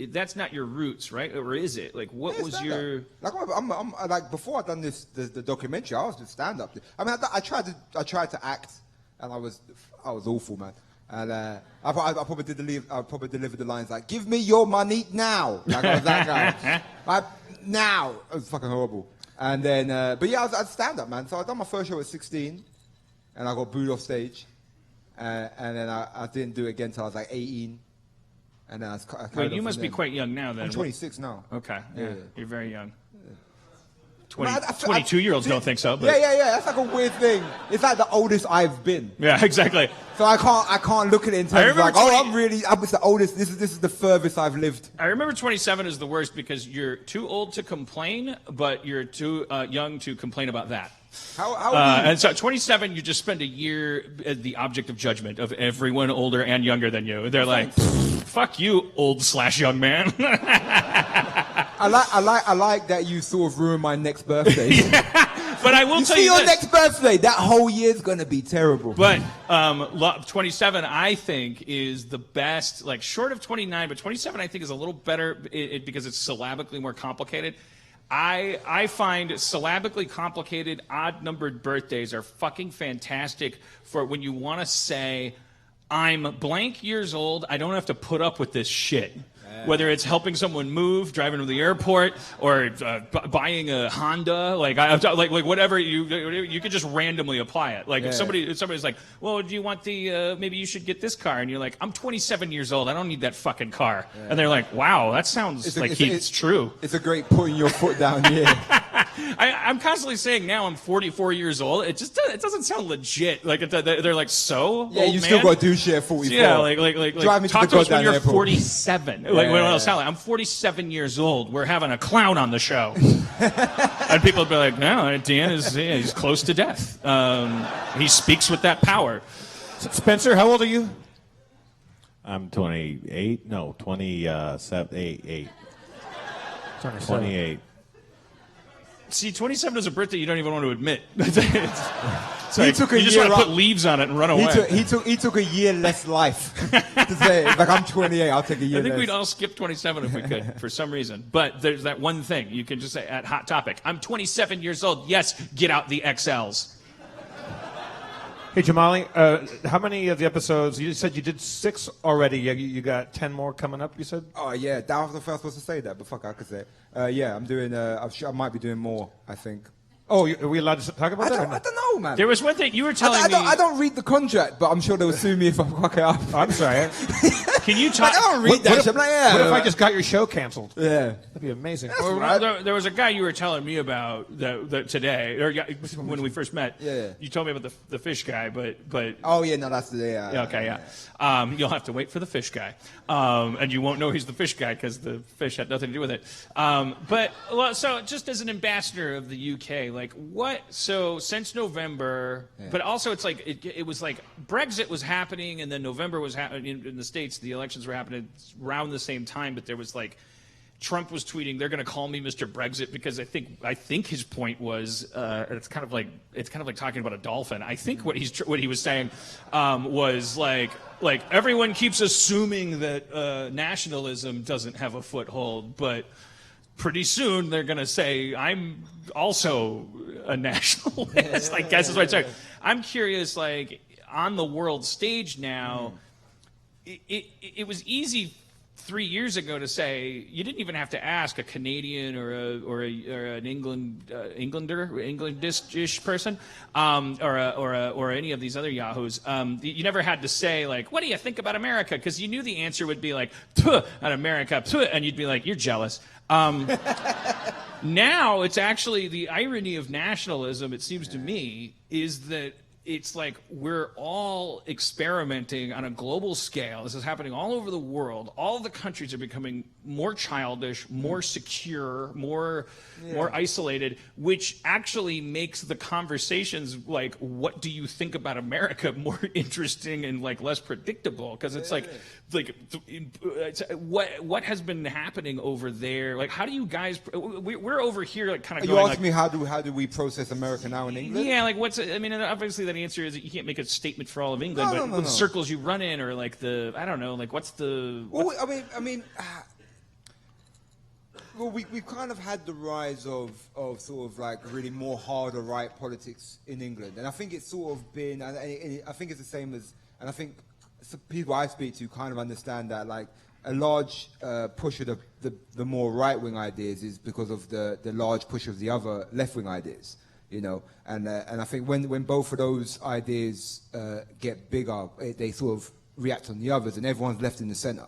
that's not your roots, right? Or is it? What was your I'm before I done the documentary, I was just stand up. I mean, I tried to act, and I was awful, man. And I probably delivered the lines "Give me your money now." I was that guy. Now it was fucking horrible. And then, but yeah, I was stand up, man. So I done my first show at 16, and I got booed off stage. And then I didn't do it again until I was 18. And then Wait, you must be quite young now then. I'm 26 now. Okay, yeah. You're very young. 22 22-year-olds don't think so. But. Yeah. That's a weird thing. It's the oldest I've been. Yeah, exactly. So I can't look at it in terms of I was the oldest. This is the furthest I've lived. I remember 27 is the worst because you're too old to complain, but you're too young to complain about that. How and so 27, you just spend a year as the object of judgment of everyone older and younger than you. They're like, fuck you, old/young man. I like that you sort of ruined my next birthday. Yeah, but I will tell you your this. next birthday, that whole year's gonna be terrible. But 27, I think, is the best. Short of 29, but 27, I think, is a little better because it's syllabically more complicated. I find syllabically complicated, odd-numbered birthdays are fucking fantastic for when you want to say, I'm blank years old, I don't have to put up with this shit. Whether it's helping someone move, driving to the airport, or buying a Honda, whatever, you could just randomly apply it. If somebody's like, well, do you want maybe you should get this car, and you're like, I'm 27 years old, I don't need that fucking car, and they're like, wow, that sounds it's true. It's a great putting your foot down. Yeah. I'm constantly saying now I'm 44 years old. It doesn't sound legit. They're like, so yeah, old you man? still got to do shit at 44. Yeah, drive me talk to to us when you're airport. 47. I'm 47 years old. We're having a clown on the show, and people will be like, no, Dan he's close to death. He speaks with that power. Spencer, how old are you? I'm 28. No, 27. 8. 28. See, 27 is a birthday you don't even want to admit. He took a you just year want to up. put leaves on it and run away. He took a year less life to say, like, I'm 28, I'll take a year I think less. we'd all skip 27 if we could, for some reason. But there's that one thing. You can just say at Hot Topic, I'm 27 years old. Yes, get out the XLs. Hey, Jamali, how many of the episodes, you said you did 6 already. You got 10 more coming up, you said? Oh, yeah, that was the first supposed to say that, but fuck, I could say it. Yeah, I'm doing, I might be doing more, I think. Oh, are we allowed to talk about that? I don't know, man. There was one thing you were telling me. I don't read the contract, but I'm sure they'll sue me if I fuck it up. Oh, I'm sorry. Can you talk? I don't read that shit. I'm like, yeah. What if I just got your show canceled? Yeah. That'd be amazing. There was a guy you were telling me about that today, or when we first met. Yeah. You told me about the fish guy, but. Oh, yeah, no, that's the day. Yeah, okay, yeah. You'll have to wait for the fish guy, and you won't know he's the fish guy because the fish had nothing to do with it. So just as an ambassador of the UK, like what? So since November, but also it's like it was like Brexit was happening, and then November was happening in the States. The elections were happening around the same time, but there was like Trump was tweeting, "They're going to call me Mr. Brexit," because I think his point was it's kind of like talking about a dolphin. I think what he was saying was like everyone keeps assuming that nationalism doesn't have a foothold, but pretty soon they're going to say I'm also a nationalist. I guess is what I'm saying. I'm curious, like on the world stage now, it was easy 3 years ago to say you didn't even have to ask a Canadian or an Englandish person or any of these other yahoos. You never had to say like, "What do you think about America?" Because you knew the answer would be like, "Tuh, at America," tuh, and you'd be like, "You're jealous." Now it's actually the irony of nationalism. It seems to me is that it's like we're all experimenting on a global scale. This is happening all over the world. All the countries are becoming more childish, more secure, more isolated, which actually makes the conversations like, what do you think about America, more interesting and like less predictable? Because it's what has been happening over there? Like, how do you guys? We're over here like kind of. You asking me how do we process America now in England? Yeah, like obviously that answer is that you can't make a statement for all of England, but the circles you run in, or like I don't know, like what's the? Well, well, we've kind of had the rise of sort of like really more harder right politics in England, and I think it's sort of been, and I think it's the same as, and I think some people I speak to kind of understand that like a large push of the more right wing ideas is because of the large push of the other left wing ideas. You know, and I think when both of those ideas get bigger, they sort of react on the others, and everyone's left in the center.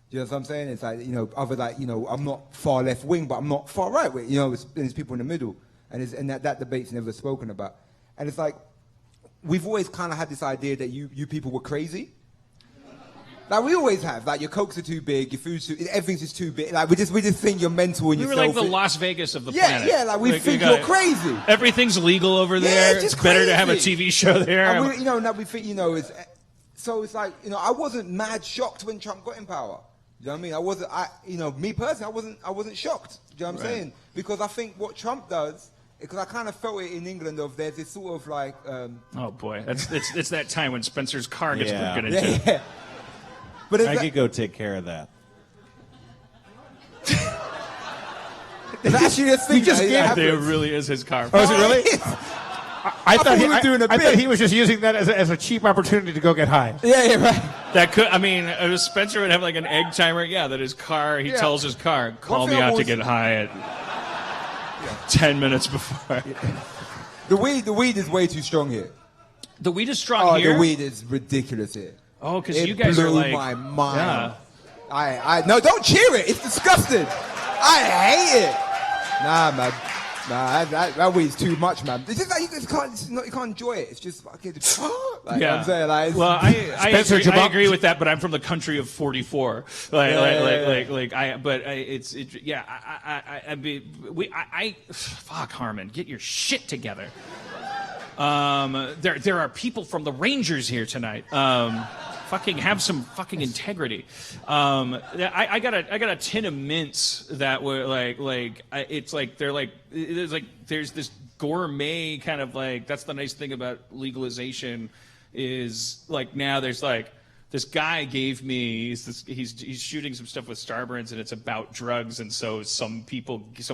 Do you know what I'm saying? It's like, I'm not far left wing, but I'm not far right wing. You know, there's people in the middle, and that debate's never spoken about. And it's like we've always kind of had this idea that you people were crazy. Like we always have, like your cokes are too big, your food's everything's just too big. Like we just think you're mental and we you're were like the Las Vegas of the planet. Yeah, like we think you're crazy. Everything's legal over there. It's just better to have a TV show there. And we think, so it's like, I wasn't mad shocked when Trump got in power. You know what I mean? Me personally, I wasn't shocked. Do you know what I'm saying? Because I think what Trump does, because I kind of felt it in England of there's this sort of like. Oh boy, it's that time when Spencer's car gets broken into. Yeah. But I could go take care of that. It's actually a thing. There really is his car. Oh, is it really? I thought he was just using that as a cheap opportunity to go get high. Yeah, right. That could, Spencer would have like an egg timer. Yeah, that his car, he tells his car, call me out to get high at 10 minutes before. The weed is way too strong here. The weed is strong here? The weed is ridiculous here. Oh, because you guys are like... It blew my mind. Yeah. No, don't cheer it. It's disgusting. I hate it. Nah, man. Nah, that weed's too much, man. It's just like you can't enjoy it. It's just fucking... Like, yeah. I'm saying, like, well, I agree with that, but I'm from the country of 44. Fuck, Harmon, get your shit together. There are people from the Rangers here tonight. fucking have some fucking integrity. I got a tin of mints that were there's this gourmet kind of like, that's the nice thing about legalization is like now there's like, this guy gave me, he's shooting some stuff with Starburns and it's about drugs, and so some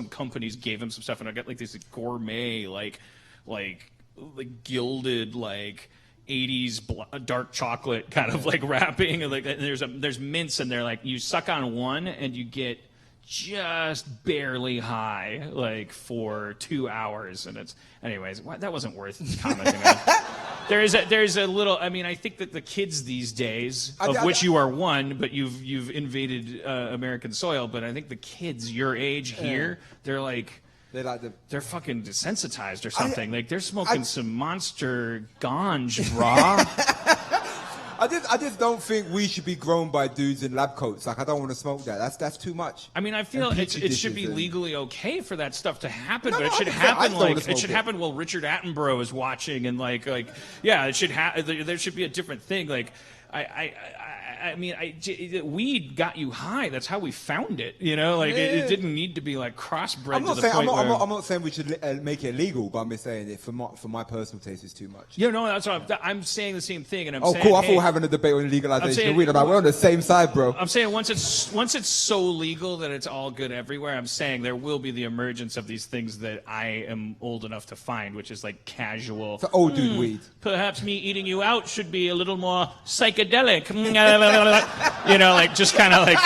companies gave him some stuff, and I got like this gourmet like gilded like 80s dark chocolate kind of like wrapping, and like there's mints, and they're like, you suck on one and you get just barely high like for 2 hours, and it's anyways that wasn't worth commenting on. There's a little. I mean, I think that the kids these days, of which you are one, but you've invaded American soil. But I think the kids your age here, they're fucking desensitized or something. Like they're smoking some monster ganj, brah. I just don't think we should be grown by dudes in lab coats. Like, I don't want to smoke that. That's too much. I mean, I feel it should be legally okay for that stuff to happen, but it should happen while Richard Attenborough is watching, and it should there should be a different thing. Like, I mean, weed got you high. That's how we found it. You know, like it didn't need to be like crossbred. I'm not saying we should make it illegal, but I'm just saying it for my personal taste is too much. Yeah, no, that's what I'm saying the same thing, and I'm saying. Oh, cool. I thought we're having a debate on legalization of weed. We're on the same side, bro. I'm saying once it's so legal that it's all good everywhere. I'm saying there will be the emergence of these things that I am old enough to find, which is like casual. For old dude weed. Perhaps me eating you out should be a little more psychedelic. You know, like just kind of like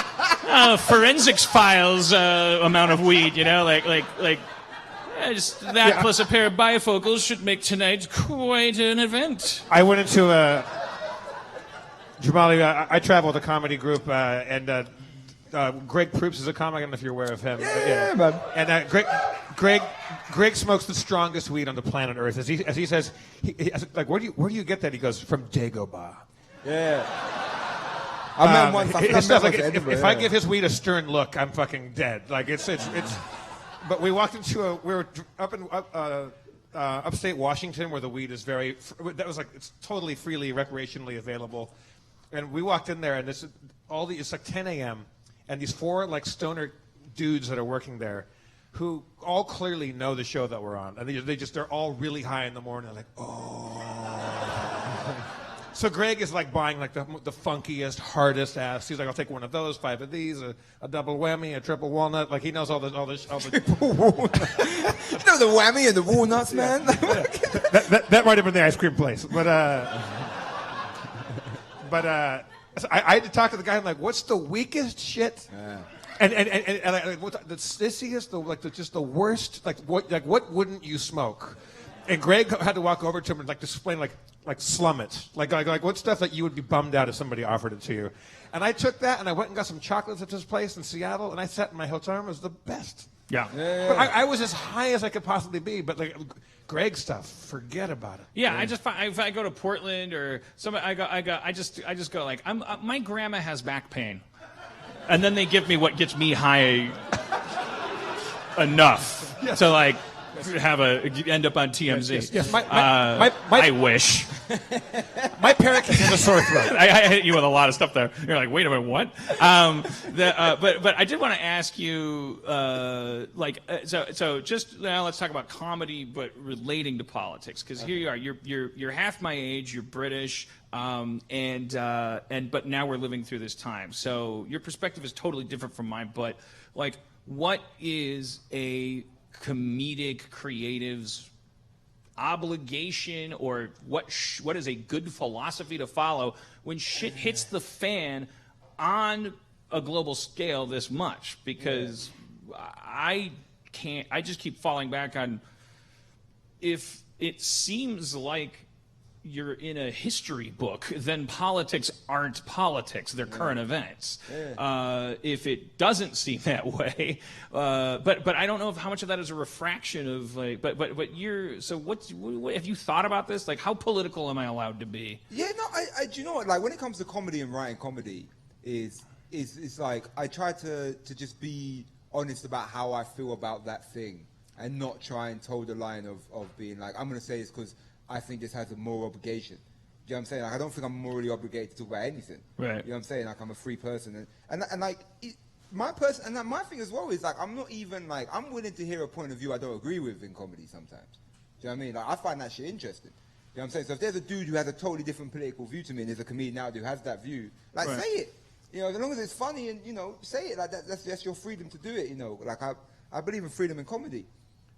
forensics files amount of weed. You know, just that plus a pair of bifocals should make tonight quite an event. I went into Jamali. I travel with a comedy group, and Greg Proops is a comic. I don't know if you're aware of him. Yeah, man. And Greg smokes the strongest weed on the planet Earth. As he says, like, where do you get that? He goes, from Dagobah. Yeah. I met him once. If I give his weed a stern look, I'm fucking dead. Like it's. But we walked into we were up in upstate Washington, where the weed is it's totally freely recreationally available, and we walked in there, and it's like 10 a.m. and these 4 like stoner dudes that are working there, who all clearly know the show that we're on, and they're all really high in the morning. They're like, oh. So Greg is like buying like the funkiest, hardest ass. He's like, I'll take one of those, 5 of these, a double whammy, a triple walnut. Like he knows all the triple walnut. You know the whammy and the walnuts, man. That might have been the ice cream place, but I had to talk to the guy. I'm like, what's the weakest shit? Yeah. And what the sissiest, just the worst. What wouldn't you smoke? And Greg had to walk over to him and like explain like slum it. Like what stuff that you would be bummed out if somebody offered it to you. And I took that and I went and got some chocolates at this place in Seattle, and I sat in my hotel room. It was the best. Yeah. But I was as high as I could possibly be. But like Greg stuff, forget about it. Yeah, I just find if I go to Portland or somebody, I just go like my grandma has back pain, and then they give me what gets me high enough to like. End up on TMZ. Yes. I wish. My parakeet has a sore throat. I hit you with a lot of stuff there. You're like, wait a minute, what? But I did want to ask you, so just now let's talk about comedy, but relating to politics, because here you are. You're half my age. You're British, but now we're living through this time. So your perspective is totally different from mine. But like, what is a comedic creative's obligation, or what is a good philosophy to follow when shit hits the fan on a global scale this much? Because I just keep falling back on, if it seems like you're in a history book, then politics aren't politics, they're current events. If it doesn't seem that way, but I don't know how much of that is a refraction of like, but you're, so what have you thought about this? Like, how political am I allowed to be? Yeah, no, I do you know what, like when it comes to comedy and writing comedy is like, I try to just be honest about how I feel about that thing and not try and toe the line of being like, I'm going to say this because I think this has a moral obligation. know what I'm saying? Like, I don't think I'm morally obligated to talk about anything. Right. You know what I'm saying? Like, I'm a free person. And like, my thing as well is, like, I'm not even, like, I'm willing to hear a point of view I don't agree with in comedy sometimes. Do you know what I mean? Like, I find that shit interesting. You know what I'm saying? So if there's a dude who has a totally different political view to me, and there's a comedian out there who has that view, like, say it. You know, as long as it's funny and, you know, say it. Like, that's your freedom to do it, you know. Like, I believe in freedom in comedy.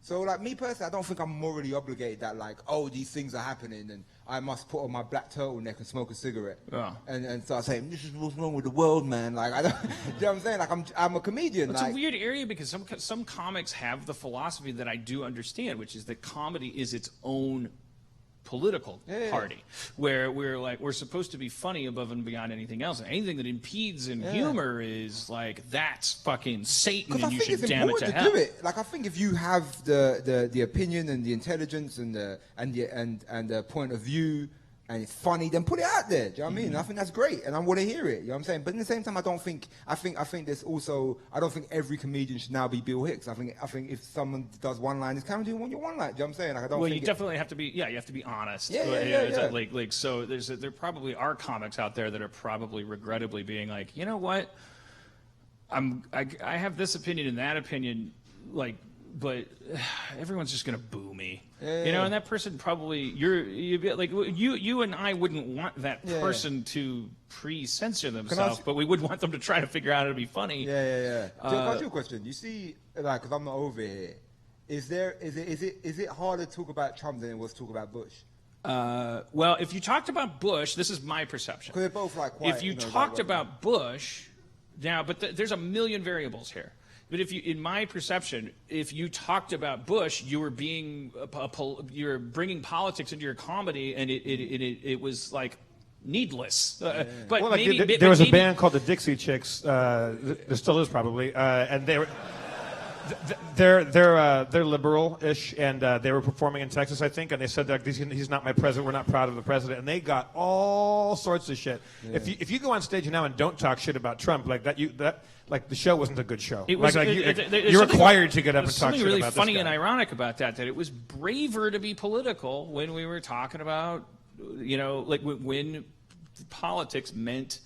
So, like, me personally, I don't think I'm morally obligated that, like, oh, these things are happening and I must put on my black turtleneck and smoke a cigarette. And start saying, this is what's wrong with the world, man. Like, I don't, you know what I'm saying? Like, I'm a comedian. It's like, a weird area because some comics have the philosophy that I do understand, which is that comedy is its own political party, where we're supposed to be funny above and beyond anything else. And anything that impedes in humor is like, that's fucking Satan, and you should damn it to hell. Do it. Like, I think if you have the opinion and the intelligence and the point of view, and it's funny, then put it out there. Do you know what I mean? I think that's great, and I want to hear it. You know what I'm saying? But at the same time, I think there's also, I don't think every comedian should now be Bill Hicks. I think if someone does one line, it's kind of doing your one line. Do you know what I'm saying? Like, I don't. Well, think you definitely have to be. Yeah, you have to be honest. Yeah. Like so, there probably are comics out there that are probably regrettably being like, you know what? I have this opinion and that opinion, like, but everyone's just gonna boo me. You know, and that person probably you and I wouldn't want that person to pre-censor themselves, but we would want them to try to figure out how to be funny. Can I ask you a question? You see, like, because I'm not over here, is it harder to talk about Trump than it was to talk about Bush? Well, if you talked about Bush, this is my perception. Because they're both like quiet. If you talked about Bush, now, but there's a million variables here. But in my perception, if you talked about Bush, you were bringing politics into your comedy, and it was like needless. But well, like there was a band called the Dixie Chicks. There still is probably, and they were. They're liberal-ish, and they were performing in Texas, I think, and they said that he's not my president. We're not proud of the president, and they got all sorts of shit. Yeah. If you go on stage now and don't talk shit about Trump like that, like the show wasn't a good show. It was, you're required to get up and talk shit really about funny this guy. And ironic about that it was braver to be political when we were talking about, you know, like when politics meant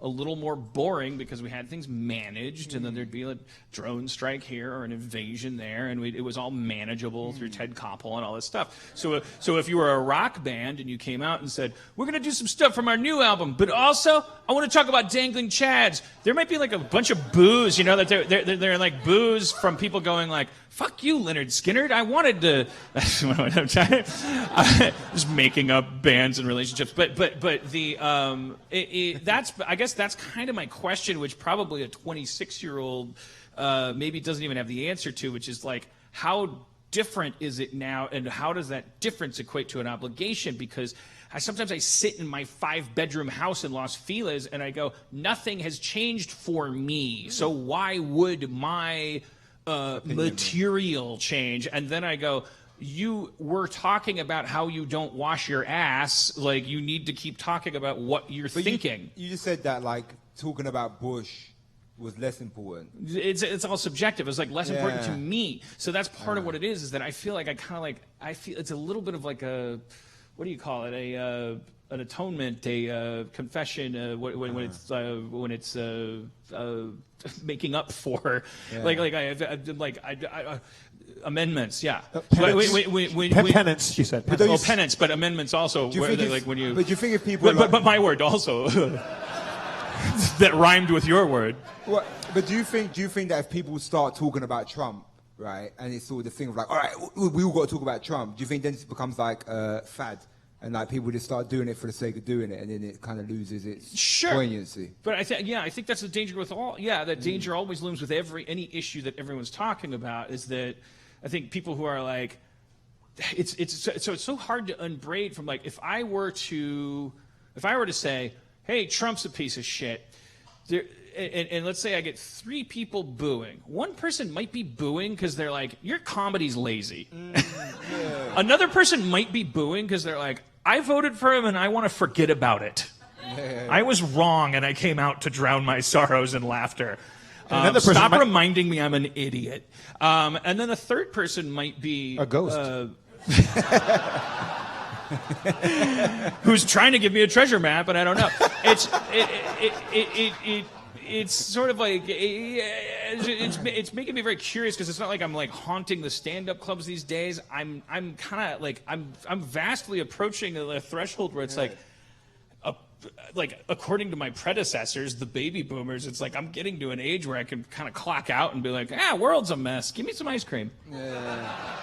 a little more boring because we had things managed, and then there'd be a drone strike here or an invasion there, and it was all manageable through Ted Koppel and all this stuff. So if you were a rock band and you came out and said, we're going to do some stuff from our new album, but also I want to talk about dangling chads, there might be like a bunch of boos, you know, that they're like boos from people going like, fuck you, Leonard Skinner. I wanted to. Just making up bands and relationships, but the I guess that's kind of my question, which probably a 26-year-old maybe doesn't even have the answer to, which is like, how different is it now, and how does that difference equate to an obligation? Because sometimes I sit in my 5-bedroom house in Los Feliz and I go, nothing has changed for me, so why would my material change? And then I go, you were talking about how you don't wash your ass, like you need to keep talking about what you're thinking. You just said that, like, talking about Bush was less important. It's all subjective. It's like less important to me. So that's part of what it is that I feel like I feel it's a little bit of like a, what do you call it? An atonement, a confession, when it's making up for, amendments, penance, she said. Penance, but amendments also. But you think if people, but my word also, that rhymed with your word. What? But do you think that if people start talking about Trump, right, and it's sort of the thing of like, all right, we all got to talk about Trump, do you think then it becomes like a fad? And like people just start doing it for the sake of doing it, and then it kind of loses its poignancy. But I think that's the danger with all. Yeah, that danger always looms with any issue that everyone's talking about. Is that I think people who are like, it's so hard to unbraid from, like, if I were to say, hey, Trump's a piece of shit. And let's say I get 3 people booing. One person might be booing because they're like, your comedy's lazy. Another person might be booing because they're like, I voted for him and I want to forget about it. I was wrong and I came out to drown my sorrows in laughter. Stop reminding me I'm an idiot. And then a third person might be a ghost. who's trying to give me a treasure map, and I don't know. It's sort of like it's making me very curious because it's not like I'm like haunting the stand-up clubs these days. I'm kind of like I'm vastly approaching a threshold where it's like according to my predecessors, the baby boomers, it's like I'm getting to an age where I can kind of clock out and be like, world's a mess. Give me some ice cream. Yeah.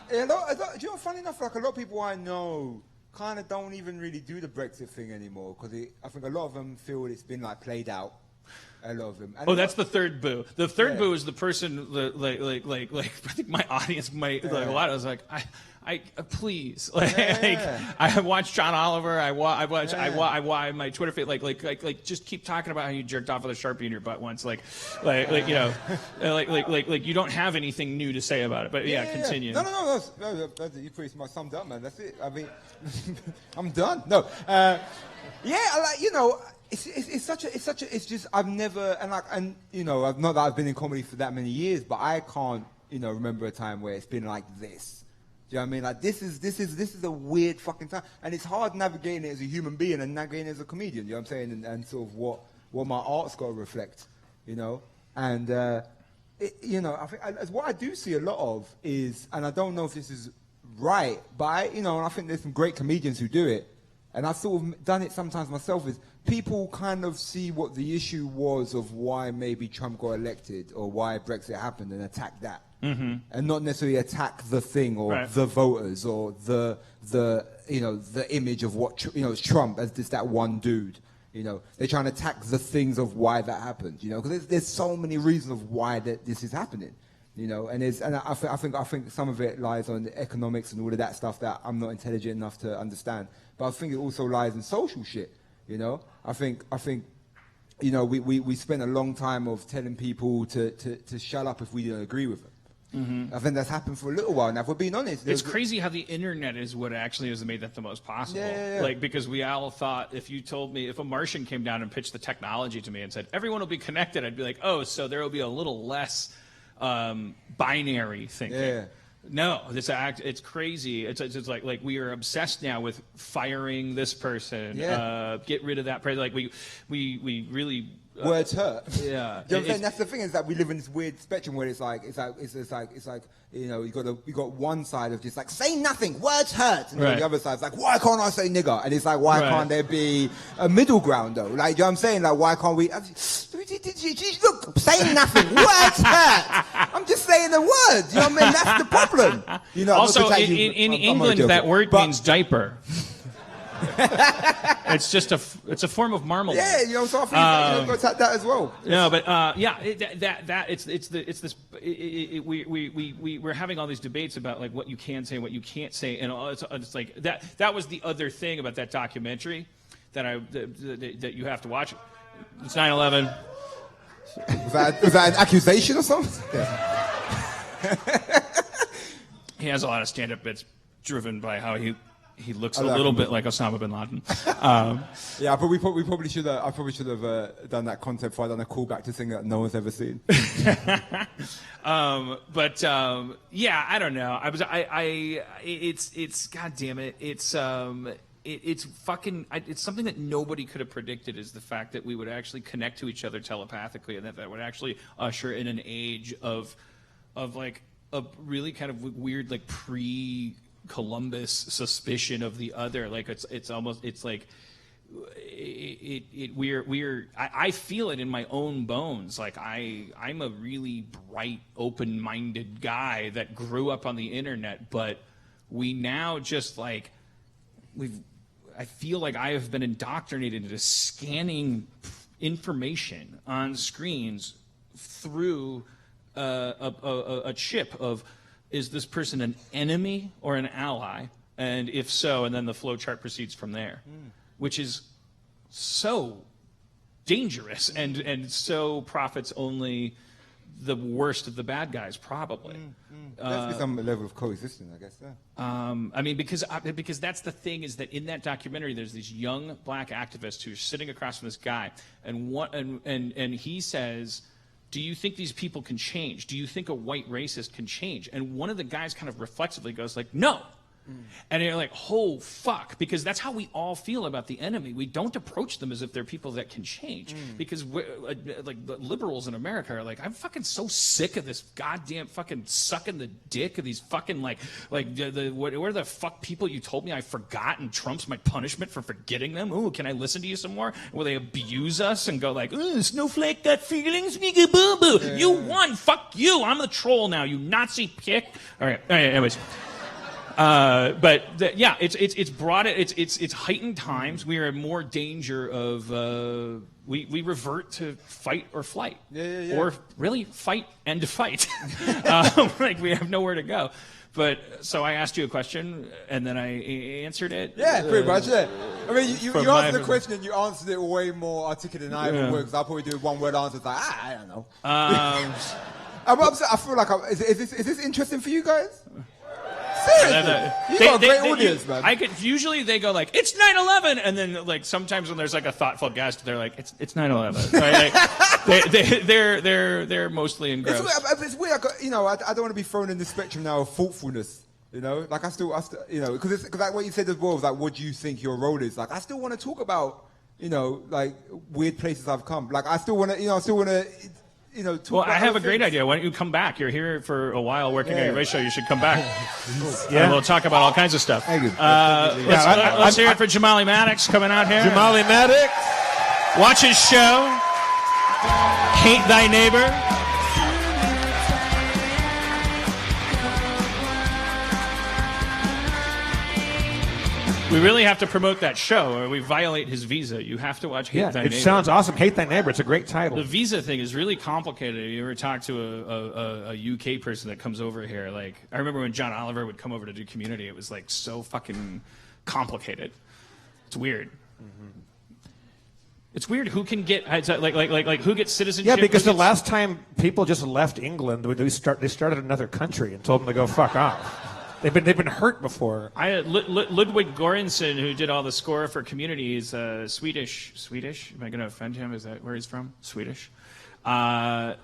Do you know, funny enough, like a lot of people I know kind of don't even really do the Brexit thing anymore because I think a lot of them feel it's been like played out. A lot of them. And that's the third boo. The third boo is the person that, like I think my audience might like a lot. I was like, I please, I watched John Oliver. I watch my Twitter feed. Like just keep talking about how you jerked off with a Sharpie in your butt once. Like you don't have anything new to say about it. But continue. No. That's you pretty much summed up, man. That's it. I mean, I'm done. No. It's just I've never not that I've been in comedy for that many years, but I can't remember a time where it's been like this. Do you know what I mean? Like this is a weird fucking time, and it's hard navigating it as a human being and navigating it as a comedian. You know what I'm saying? And sort of what my art's got to reflect, and I think what I do see a lot of is, and I don't know if this is right, but I think there's some great comedians who do it. And I've sort of done it sometimes myself, is people kind of see what the issue was of why maybe Trump got elected or why Brexit happened and attack that. Mm-hmm. And not necessarily attack the thing or the voters or the image of what, it's Trump as just that one dude. They're trying to attack the things of why that happened, because there's so many reasons of why this is happening. I think some of it lies on the economics and all of that stuff that I'm not intelligent enough to understand. But I think it also lies in social shit. I think we spent a long time of telling people to shut up if we don't agree with them. Mm-hmm. I think that's happened for a little while now. If we're being honest, it's crazy how the internet is what actually has made that the most possible. Yeah. Like, because we all thought if a Martian came down and pitched the technology to me and said everyone will be connected, I'd be like, oh, so there will be a little less binary thinking. Yeah. No, it's crazy. It's like we are obsessed now with firing this person, get rid of that person. Like we really words hurt. Yeah, that's the thing, is that we live in this weird spectrum where it's like you got one side of just like say nothing, words hurt, and the other side's like, why can't I say nigger? And it's like, why can't there be a middle ground though? Like, you know what I'm saying? Like, why can't we? Look, saying nothing, words hurt. I'm just saying the words. You know what I mean? That's the problem. Also, in England, that word means diaper. It's a form of marmalade. Yeah, so I think you've got to attack that as well. No, but we're having all these debates about like what you can say, what you can't say, and it's like that. That was the other thing about that documentary that you have to watch. It's 9/11. Was that an accusation or something? Yeah. He has a lot of stand-up bits driven by how he looks a little bit like Osama bin Laden. Yeah, but we probably should have. I probably should have done that content before I done a callback to something that no one's ever seen. Yeah, I don't know. It's God damn it. It's fucking. It's something that nobody could have predicted, is the fact that we would actually connect to each other telepathically, and that would actually usher in an age of like a really kind of weird like Columbus suspicion of the other. Like I feel it in my own bones. Like I'm a really bright, open-minded guy that grew up on the internet, but we now just like I feel like I have been indoctrinated into scanning information on screens through a chip of, is this person an enemy or an ally? And if so, and then the flow chart proceeds from there, which is so dangerous and so profits only the worst of the bad guys, probably. There's some level of coexistence, I guess. Yeah. I mean, because that's the thing, is that in that documentary, there's these young black activists who are sitting across from this guy, and he says, do you think these people can change? Do you think a white racist can change? And one of the guys kind of reflexively goes like, no. And you're like, oh, fuck, because that's how we all feel about the enemy. We don't approach them as if they're people that can change. Because like the liberals in America are like, I'm fucking so sick of this goddamn fucking sucking the dick of these fucking what are the fuck people you told me I forgot and Trump's my punishment for forgetting them? Ooh, can I listen to you some more? Will they abuse us and go like, ooh, snowflake got feelings, nigga boo boo. Yeah. You won, fuck you. I'm the troll now, you Nazi pick. All right, anyways. It's brought it. It's heightened times. We are in more danger of we revert to fight or flight, or really fight and to fight. Like we have nowhere to go. But so I asked you a question and then I answered it. Yeah, pretty much. Yeah. I mean, you answered the question and you answered it way more articulate than I ever would. Because I'll probably do one word answers like I don't know. I feel like is this interesting for you guys? Seriously, you got a great audience, man. Usually they go like, it's 9/11, and then like sometimes when there's like a thoughtful guest, they're like, it's 9/11. Right? Like, they're mostly engrossed. It's weird. I don't want to be thrown in the spectrum now of thoughtfulness. Like I still, because like what you said as well was like, what do you think your role is? Like I still want to talk about, like weird places I've come. Like I still want to. Well, I have a great idea. Why don't you come back? You're here for a while working on your radio show. You should come back. And we'll talk about all kinds of stuff. Let's hear it for Jamali Maddix coming out here. Jamali Maddix. Watch his show. Hate Thy Neighbor. We really have to promote that show, or we violate his visa. You have to watch Hate Thy Neighbor. It sounds awesome. Hate Thy Neighbor. It's a great title. The visa thing is really complicated. You ever talk to a UK person that comes over here? Like, I remember when John Oliver would come over to do Community. It was like so fucking complicated. It's weird. It's weird who can get like who gets citizenship. Yeah, because the last time people just left England, they started another country and told them to go fuck off. They've been hurt before. Ludwig Göransson, who did all the score for Community, is Swedish. Swedish? Am I going to offend him? Is that where he's from? Swedish. And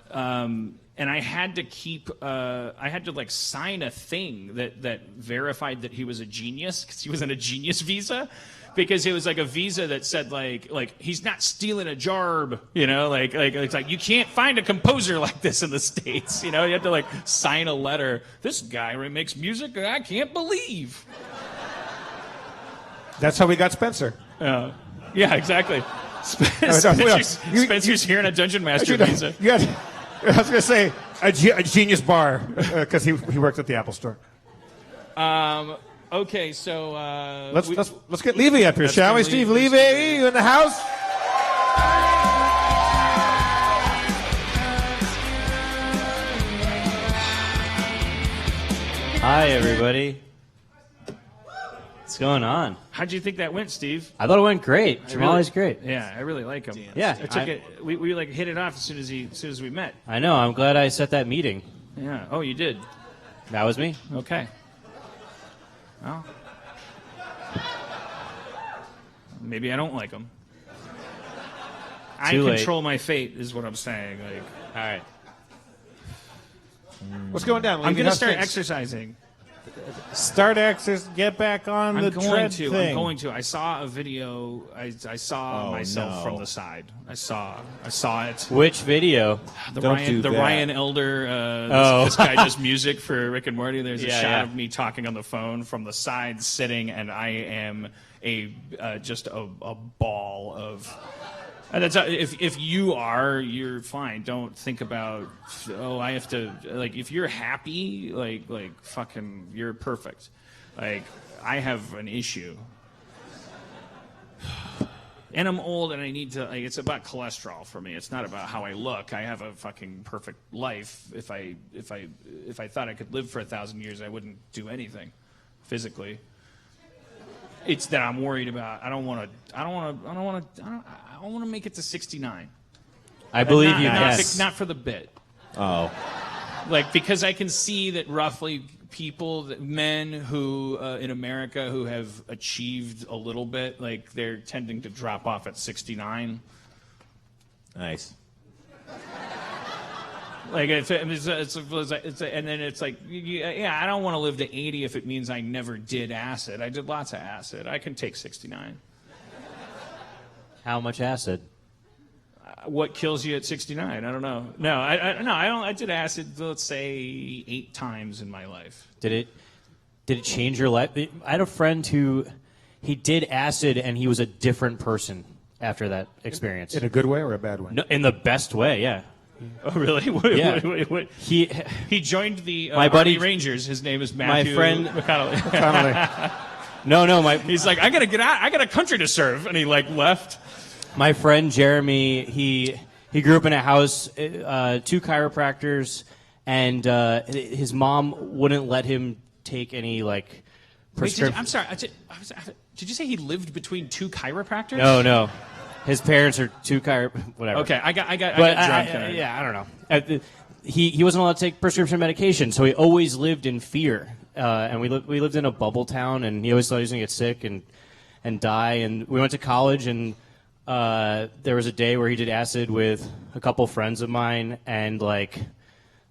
I had to like sign a thing that verified that he was a genius because he was on a genius visa. Because it was like a visa that said like he's not stealing a jarb, like it's like you can't find a composer like this in the States, you have to like sign a letter. This guy makes music I can't believe. That's how we got Spencer. Yeah, exactly. Spencer's here on a Dungeon Master visa. Yeah, I was gonna say a genius bar because he worked at the Apple Store. Okay, so let's get Levy up here, shall we? Steve Levy, you in the house? Hi, everybody. What's going on? How'd you think that went, Steve? I thought it went great. Jamali's great. Yeah, I really like him. Yeah, we like hit it off as soon as we met. I know. I'm glad I set that meeting. Yeah. Oh, you did. That was me. Okay. Well, maybe I don't like him. I control my fate, is what I'm saying. Like, all right. What's going down, Levy? I'm going to start exercising. Get back on the tread thing. I'm going to. I saw a video. I saw myself from the side. I saw it. Which video? The Ryan Elder. This guy does music for Rick and Morty. There's a shot of me talking on the phone from the side, sitting, and I am just a ball of. And that's if you're fine. Don't think about I have to if you're happy fucking you're perfect. Like I have an issue. And I'm old and I need to it's about cholesterol for me. It's not about how I look. I have a fucking perfect life. If I thought I could live for 1,000 years, I wouldn't do anything physically. It's that I'm worried about. I don't want to make it to 69. I believe you. Not for the bit. Oh. Because I can see that roughly men who in America who have achieved a little bit, they're tending to drop off at 69. Nice. Like and then it's like, yeah, I don't want to live to 80 if it means I never did acid. I did lots of acid. I can take 69. How much acid? What kills you at 69? I don't know. No, I don't. I did acid, let's say 8 times in my life. Did it change your life? I had a friend who he did acid and he was a different person after that experience. In a good way or a bad way? No, in the best way, yeah. Oh, really? Yeah. What? He joined the my buddy Army Rangers. His name is Matthew. My friend McConnelly. No, He's like, I gotta get out. I got a country to serve, and he like left. My friend Jeremy, he grew up in a house, 2 chiropractors, and his mom wouldn't let him take any like prescription. I'm sorry. Did you say he lived between 2 chiropractors? No. His parents are 2 whatever. Okay, I got drunk. I don't know. He wasn't allowed to take prescription medication, so he always lived in fear. And we lived in a bubble town, and he always thought he was going to get sick and die. And we went to college, and there was a day where he did acid with a couple friends of mine, and like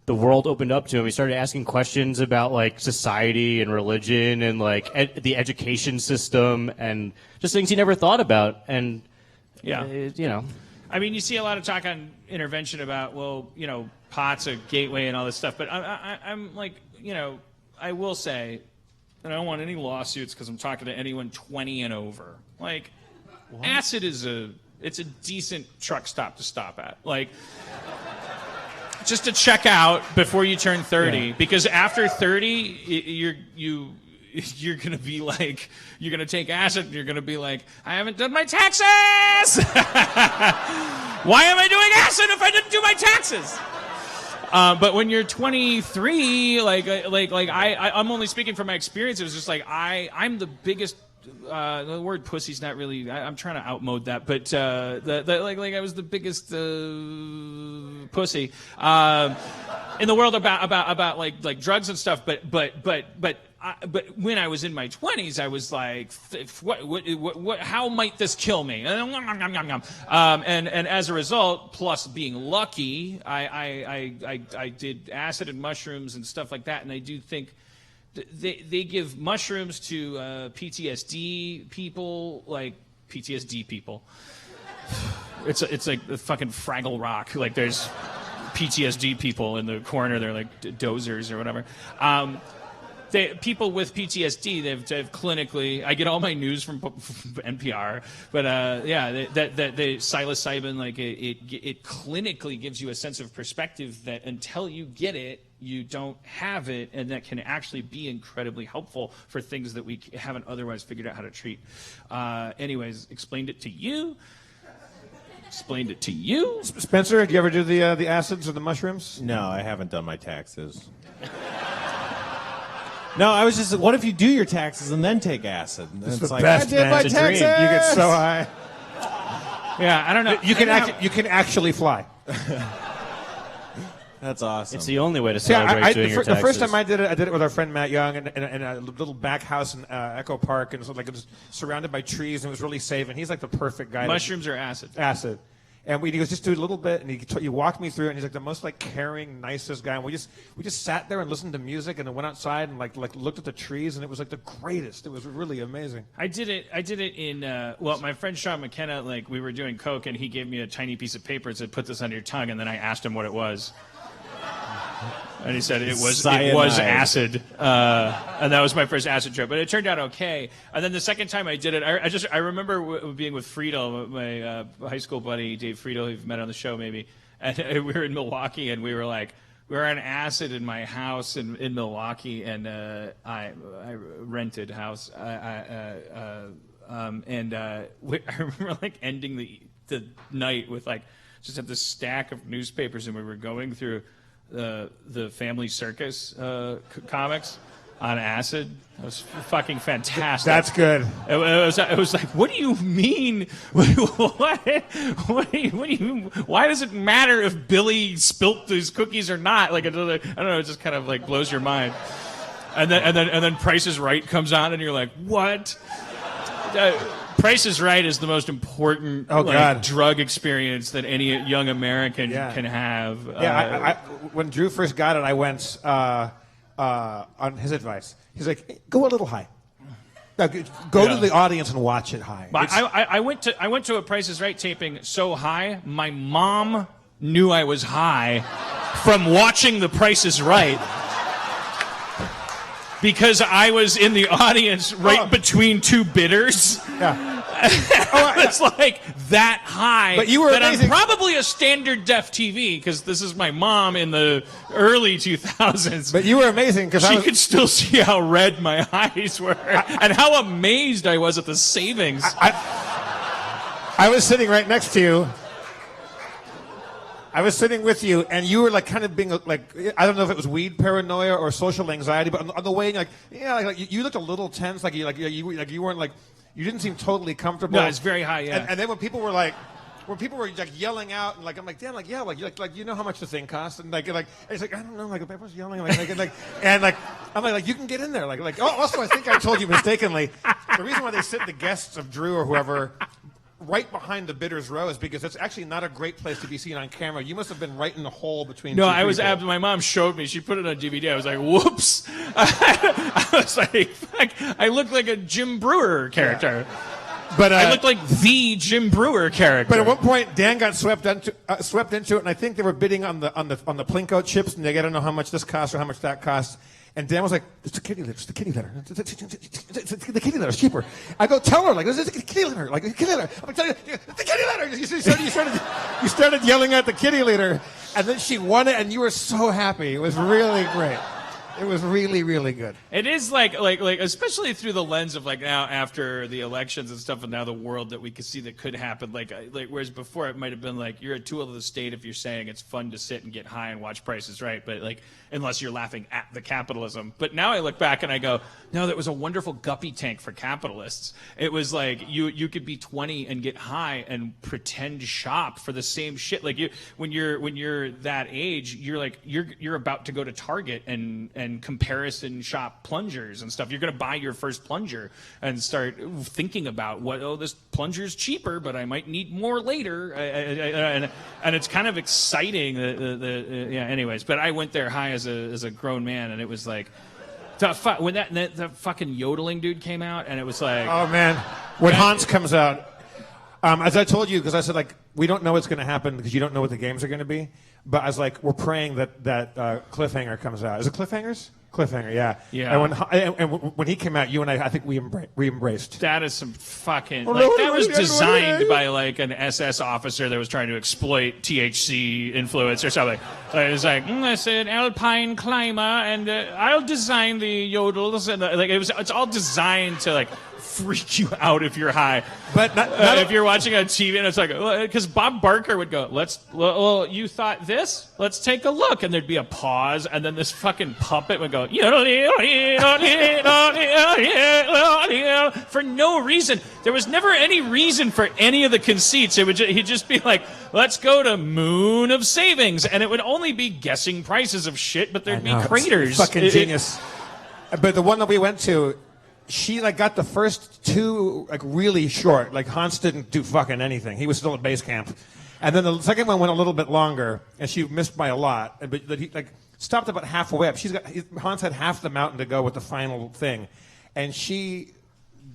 the world opened up to him. He started asking questions about like society and religion and like the education system and just things he never thought about. And yeah, you know. I mean, you see a lot of talk on intervention about, well, you know, pot's a gateway and all this stuff. But I'm like, you know, I will say, and I don't want any lawsuits because I'm talking to anyone 20 and over. Like, acid it's a decent truck stop to stop at. Like, just to check out before you turn 30, yeah. Because after 30, you're gonna be like, you're gonna take acid and you're gonna be like, I haven't done my taxes. Why am I doing acid if I didn't do my taxes? But when you're 23, I'm only speaking from my experience. It was just like I'm the biggest. The word pussy's not really. I'm trying to outmode that, but I was the biggest pussy in the world about like drugs and stuff. But when I was in my 20s, I was like, what? How might this kill me? And as a result, plus being lucky, I did acid and mushrooms and stuff like that. And I do think they give mushrooms to PTSD people, like PTSD people. It's like the fucking Fraggle Rock. Like there's PTSD people in the corner. They're like dozers or whatever. People with PTSD, they've clinically. I get all my news from NPR, but the psilocybin, like it clinically gives you a sense of perspective that until you get it, you don't have it, and that can actually be incredibly helpful for things that we haven't otherwise figured out how to treat. Anyways, explained it to you. Spencer, did you ever do the acids or the mushrooms? No, I haven't done my taxes. No, I was just, what if you do your taxes and then take acid? And it's the like, best, I did my taxes. You get so high. Yeah, I don't know. You can actually fly. That's awesome. It's the only way to celebrate doing your taxes. The first time I did it with our friend Matt Young in a little back house in Echo Park, and it was surrounded by trees, and it was really safe. And he's like the perfect guy. Mushrooms or acid? Acid. And he was just doing a little bit, and he walked me through it, and he's like the most like caring, nicest guy. And we just sat there and listened to music, and then went outside and like looked at the trees, and it was like the greatest. It was really amazing. I did it in my friend Sean McKenna, like we were doing coke, and he gave me a tiny piece of paper and said, "Put this under your tongue," and then I asked him what it was. And he said it was acid, and that was my first acid trip. But it turned out okay. And then the second time I did it, I remember being with Friedel, my high school buddy Dave Friedel, who you've met on the show maybe. And we were in Milwaukee, and we were on acid in my house in Milwaukee, and I rented house. I remember like ending the night with like just had this stack of newspapers, and we were going through the Family Circus comics on acid. It was fucking fantastic. That's good. It was like, what do you mean? What do you? Why does it matter if Billy spilt these cookies or not? Like I don't know. It just kind of like blows your mind. And then Price is Right comes on, and you're like, what? Price is Right is the most important drug experience that any young American can have. Yeah, when Drew first got it, I went on his advice. He's like, go a little high. Go to the audience and watch it high. But I went to a Price is Right taping so high, my mom knew I was high from watching The Price is Right. Because I was in the audience between two bidders. Yeah. It's like that high. But you were amazing. I'm probably a standard def TV because this is my mom in the early 2000s. But you were amazing because she could still see how red my eyes were and how amazed I was at the savings. I was sitting right next to you. I was sitting with you, and you were like kind of being like, I don't know if it was weed paranoia or social anxiety, but on the way, you looked a little tense, you weren't like, you didn't seem totally comfortable. No, it's very high, yeah. And then when people were yelling out, and I'm like, damn, you know how much the thing costs, and and it's like I don't know, everyone's yelling, I'm like, you can get in there, also I think I told you mistakenly, the reason why they sit the guests of Drew or whoever right behind the bidders row is because it's actually not a great place to be seen on camera. You must have been right in the hole between. No, two I was. people. My mom showed me. She put it on DVD. I was like, "Whoops!" I was like, "Fuck!" I looked like a Jim Brewer character. Yeah. But I looked like the Jim Brewer character. But at one point, Dan got swept into it, and I think they were bidding on the Plinko chips, and they got to know how much this costs or how much that costs. And Dan was like, "It's the kitty litter. It's the kitty litter. The kitty litter is cheaper." I go, "Tell her, this is the kitty litter. The kitty litter. I'm telling you, the kitty litter." You started yelling at the kitty litter, and then she won it, and you were so happy. It was really great. It was really, really good. It is like especially through the lens of now after the elections and stuff, and now the world that we can see that could happen. Whereas before it might have been you're a tool of the state if you're saying it's fun to sit and get high and watch Price is Right, but unless you're laughing at the capitalism. But now I look back and I go, no, that was a wonderful guppy tank for capitalists. It was you could be 20 and get high and pretend shop for the same shit. When you're that age, you're about to go to Target and comparison shop plungers and stuff. You're going to buy your first plunger and start thinking about this plunger's cheaper, but I might need more later. And it's kind of exciting. Anyways, but I went there high as a grown man, and it was like when that fucking yodeling dude came out, and it was like, oh man, when Hans comes out. As I told you, because I said we don't know what's going to happen because you don't know what the games are going to be. But I was like, we're praying that Cliffhanger comes out. Is it Cliffhangers? Cliffhanger, yeah. Yeah. And when he came out, you and I think we embraced. That is some fucking that was designed by an SS officer that was trying to exploit THC influence or something. It was it's an alpine climber, and I'll design the yodels, and it's all designed to freak you out if you're high. But not if you're watching on TV and it's because Bob Barker would go, well, you thought this? Let's take a look. And there'd be a pause, and then this fucking puppet would go, for no reason. There was never any reason for any of the conceits. He'd just be like, let's go to Moon of Savings. And it would only be guessing prices of shit, but there'd be craters. It's fucking genius. But the one that we went to, she got the first two really short. Hans didn't do fucking anything. He was still at base camp. And then the second one went a little bit longer, and she missed by a lot. But he stopped about halfway up. Hans had half the mountain to go with the final thing, and she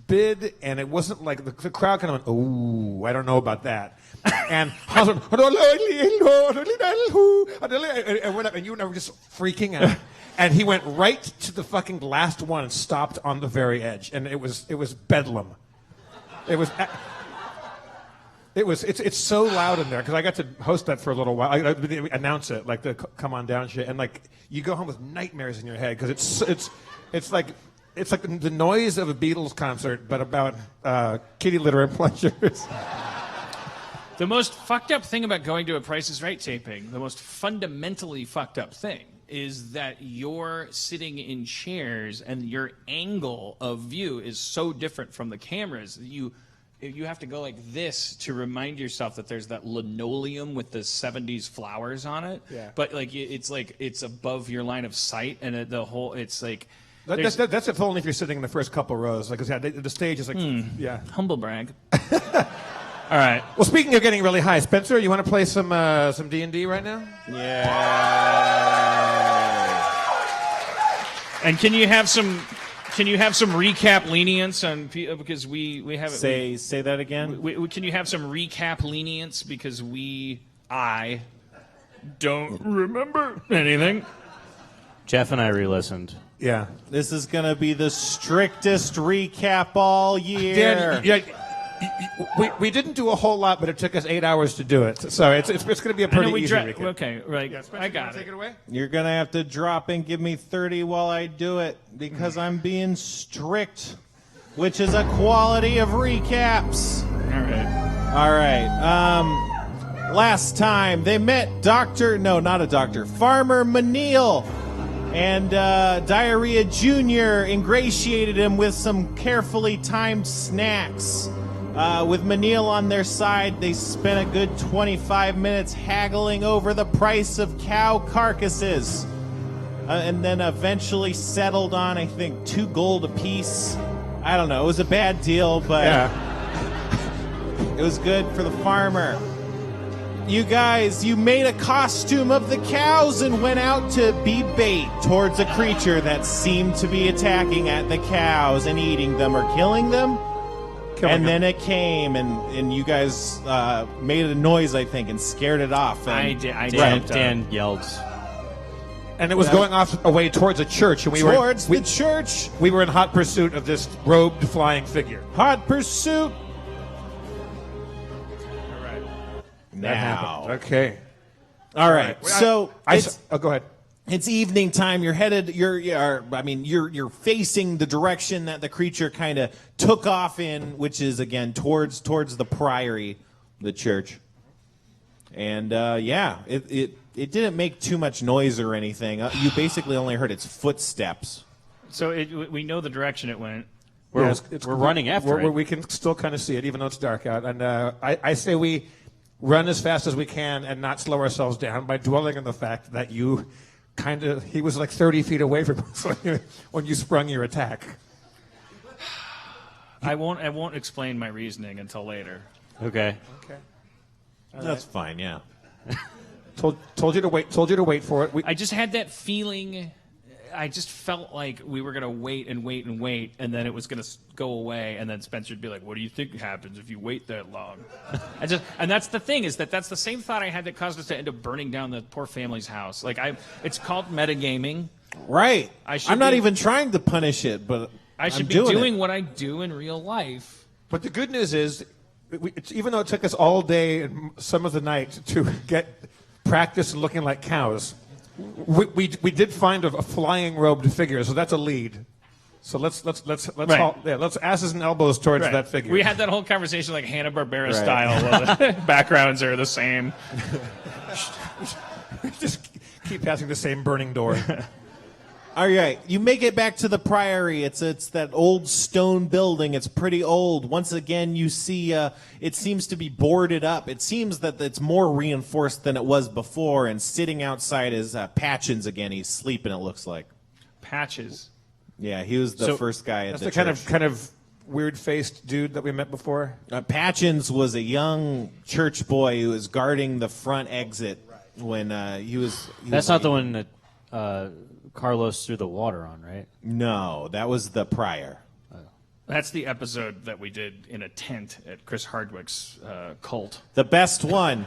bid, and it wasn't the crowd kind of went, "Ooh, I don't know about that." And Hans went, and went up, and you were just freaking out. And he went right to the fucking last one and stopped on the very edge, and it was bedlam. It's so loud in there because I got to host that for a little while. I announce it the come on down shit, and you go home with nightmares in your head because it's like the noise of a Beatles concert, but about kitty litter and plungers. The most fucked up thing about going to a Price is Right taping, the most fundamentally fucked up thing, is that you're sitting in chairs and your angle of view is so different from the cameras. You have to go like this to remind yourself that there's that linoleum with the 70s flowers on it. Yeah. But it's above your line of sight, and That's if only if you're sitting in the first couple rows. Like, the stage is like, yeah. Humble brag. All right. Well, speaking of getting really high, Spencer, you want to play some D&D right now? Yeah. And can you have some recap lenience on because we have Say that again. Can you have some recap lenience because I don't remember anything. Jeff and I re-listened. Yeah. This is going to be the strictest recap all year. Dan, we didn't do a whole lot, but it took us 8 hours to do it. So it's going to be a pretty easy recap. Okay, right. Yeah, Spencer, I got take it away. You're going to have to drop and give me 30 while I do it because I'm being strict, which is a quality of recaps. All right. All right. Last time they met Farmer Manil. And Diarrhea Jr. ingratiated him with some carefully timed snacks. With Manil on their side, they spent a good 25 minutes haggling over the price of cow carcasses. And then eventually settled on, I think, 2 gold apiece. I don't know. It was a bad deal, but it was good for the farmer. You guys, you made a costume of the cows and went out to be bait towards a creature that seemed to be attacking at the cows and eating them or killing them. Then it came, and you guys made a noise, I think, and scared it off. I did. Dan yelled. And it was going off away towards a church. And the church. We were in hot pursuit of this robed flying figure. Hot pursuit. Now. Okay. All right. So go ahead. It's evening time. You're headed. You're facing the direction that the creature kind of took off in, which is again towards the priory, the church. And it didn't make too much noise or anything. You basically only heard its footsteps. So we know the direction it went. We're running after it. We can still kind of see it, even though it's dark out. And I say we run as fast as we can and not slow ourselves down by dwelling on the fact that he was like 30 feet away from us when you sprung your attack. I won't explain my reasoning until later. Okay. That's fine. Yeah. Told you to wait for it. I just had that feeling. I just felt like we were going to wait and wait and wait, and then it was going to go away, and then Spencer would be like, what do you think happens if you wait that long? And that's the thing, is that's the same thought I had that caused us to end up burning down the poor family's house. It's called metagaming. Right. I'm not even trying to punish it, but I should be doing what I do in real life. But the good news is, even though it took us all day and some of the night to get practice looking like cows, we did find a flying robed figure, so that's a lead. So let's asses and elbows towards that figure. We had that whole conversation like Hanna-Barbera style. Where the backgrounds are the same. Just keep passing the same burning door. All right, you make it back to the priory. It's that old stone building. It's pretty old. Once again, you see it seems to be boarded up. It seems that it's more reinforced than it was before. And sitting outside is Patchins again. He's sleeping, it looks like. Patches. Yeah, he was the first guy at that's the church. Kind of weird-faced dude that we met before. Patchins was a young church boy who was guarding the front exit when he was. That's not the one that Carlos threw the water on, right? No, that was the prior. That's the episode that we did in a tent at Chris Hardwick's cult. The best one.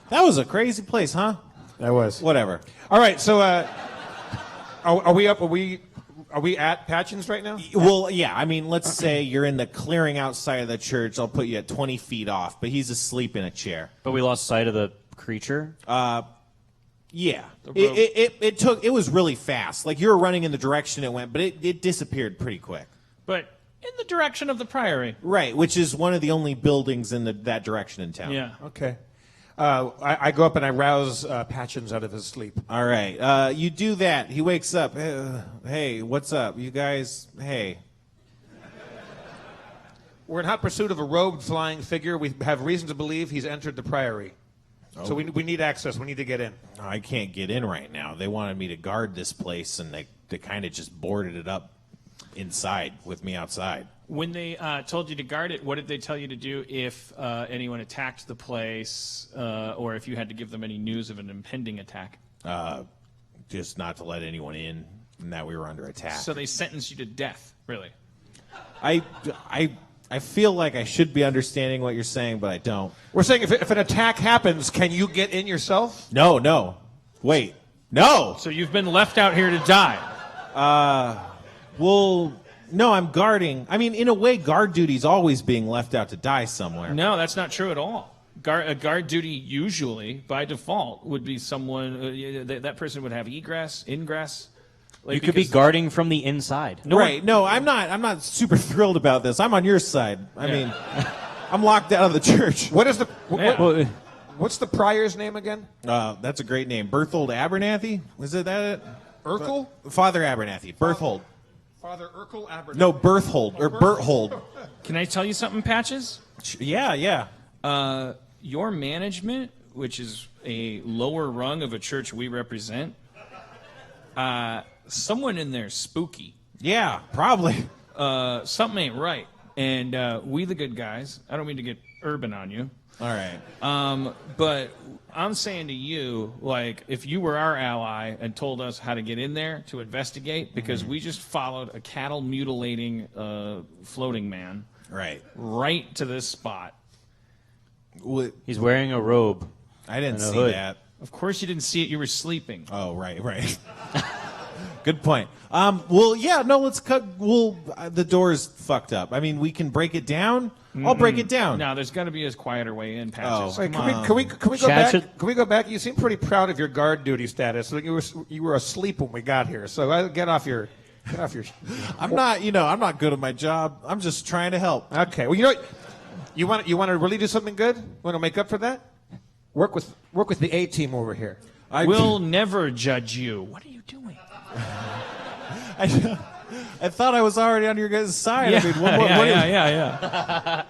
That was a crazy place, huh? That was. Whatever. All right, so are we up? Are we at Patchins right now? Well, yeah. I mean, let's say you're in the clearing outside of the church. I'll put you at 20 feet off, but he's asleep in a chair. But we lost sight of the creature? Yeah. It was really fast. Like, you were running in the direction it went, but it disappeared pretty quick. But in the direction of the priory. Right, which is one of the only buildings in that direction in town. Yeah. Okay. I go up and I rouse Patchins out of his sleep. All right. You do that. He wakes up. Hey, what's up? You guys, hey. We're in hot pursuit of a robed flying figure. We have reason to believe he's entered the priory. So we need access. We need to get in. I can't get in right now. They wanted me to guard this place, and they kind of just boarded it up inside with me outside. When they told you to guard it, what did they tell you to do if anyone attacked the place, or if you had to give them any news of an impending attack? Just not to let anyone in, and that we were under attack. So they sentenced you to death, really? I feel like I should be understanding what you're saying, but I don't. We're saying if an attack happens, can you get in yourself? No. Wait. No! So you've been left out here to die? Well, no, I'm guarding. I mean, in a way, guard duty's always being left out to die somewhere. No, that's not true at all. Guard duty usually, by default, would be someone, that person would have egress, ingress. You could be guarding from the inside. Right. No, I'm not super thrilled about this. I'm on your side. I mean, I'm locked out of the church. What is the... What's the prior's name again? That's a great name. Berthold Abernathy? Was it that it? Urkel? Father Abernathy. Berthold. Father Urkel Abernathy. No, Berthold. Or Berthold. Can I tell you something, Patches? Yeah. Your management, which is a lower rung of a church we represent, someone in there spooky. Yeah, probably. Something ain't right. And we the good guys, I don't mean to get urban on you. All right. But I'm saying to you, like, if you were our ally and told us how to get in there to investigate, because we just followed a cattle mutilating floating man right to this spot. He's wearing a robe. I didn't see hood. that. Of course you didn't see it. You were sleeping. Oh, right. Good point. Well, yeah, no, let's cut. The door's fucked up. I mean, we can break it down. I'll break it down. No, there's got to be a quieter way in, Patches. Wait, can we go back? Can we go back? You seem pretty proud of your guard duty status. You were asleep when we got here. So get off your. I'm not good at my job. I'm just trying to help. Okay. Well, you want to really do something good? Want to make up for that? Work with the A team over here. We'll never judge you. What are you doing? I thought I was already on your guys' side. Yeah, I mean, yeah.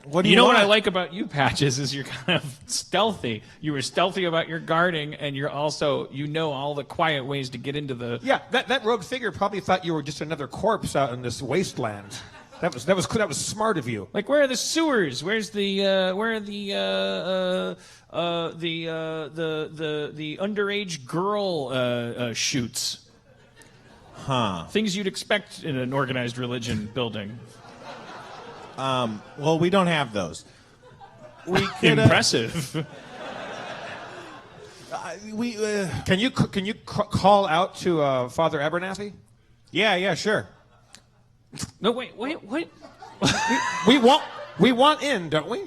What do you know want? what I like about you, Patches, is you're kind of stealthy. You were stealthy about your guarding, and you're also, all the quiet ways to get into the... Yeah, that rogue figure probably thought you were just another corpse out in this wasteland. That was smart of you. Like, where are the sewers? Where's the underage girl chutes? Huh. Things you'd expect in an organized religion building. Well, we don't have those. We could, Impressive. Can you call out to Father Abernathy? Yeah, sure. No, wait, what? we want in, don't we?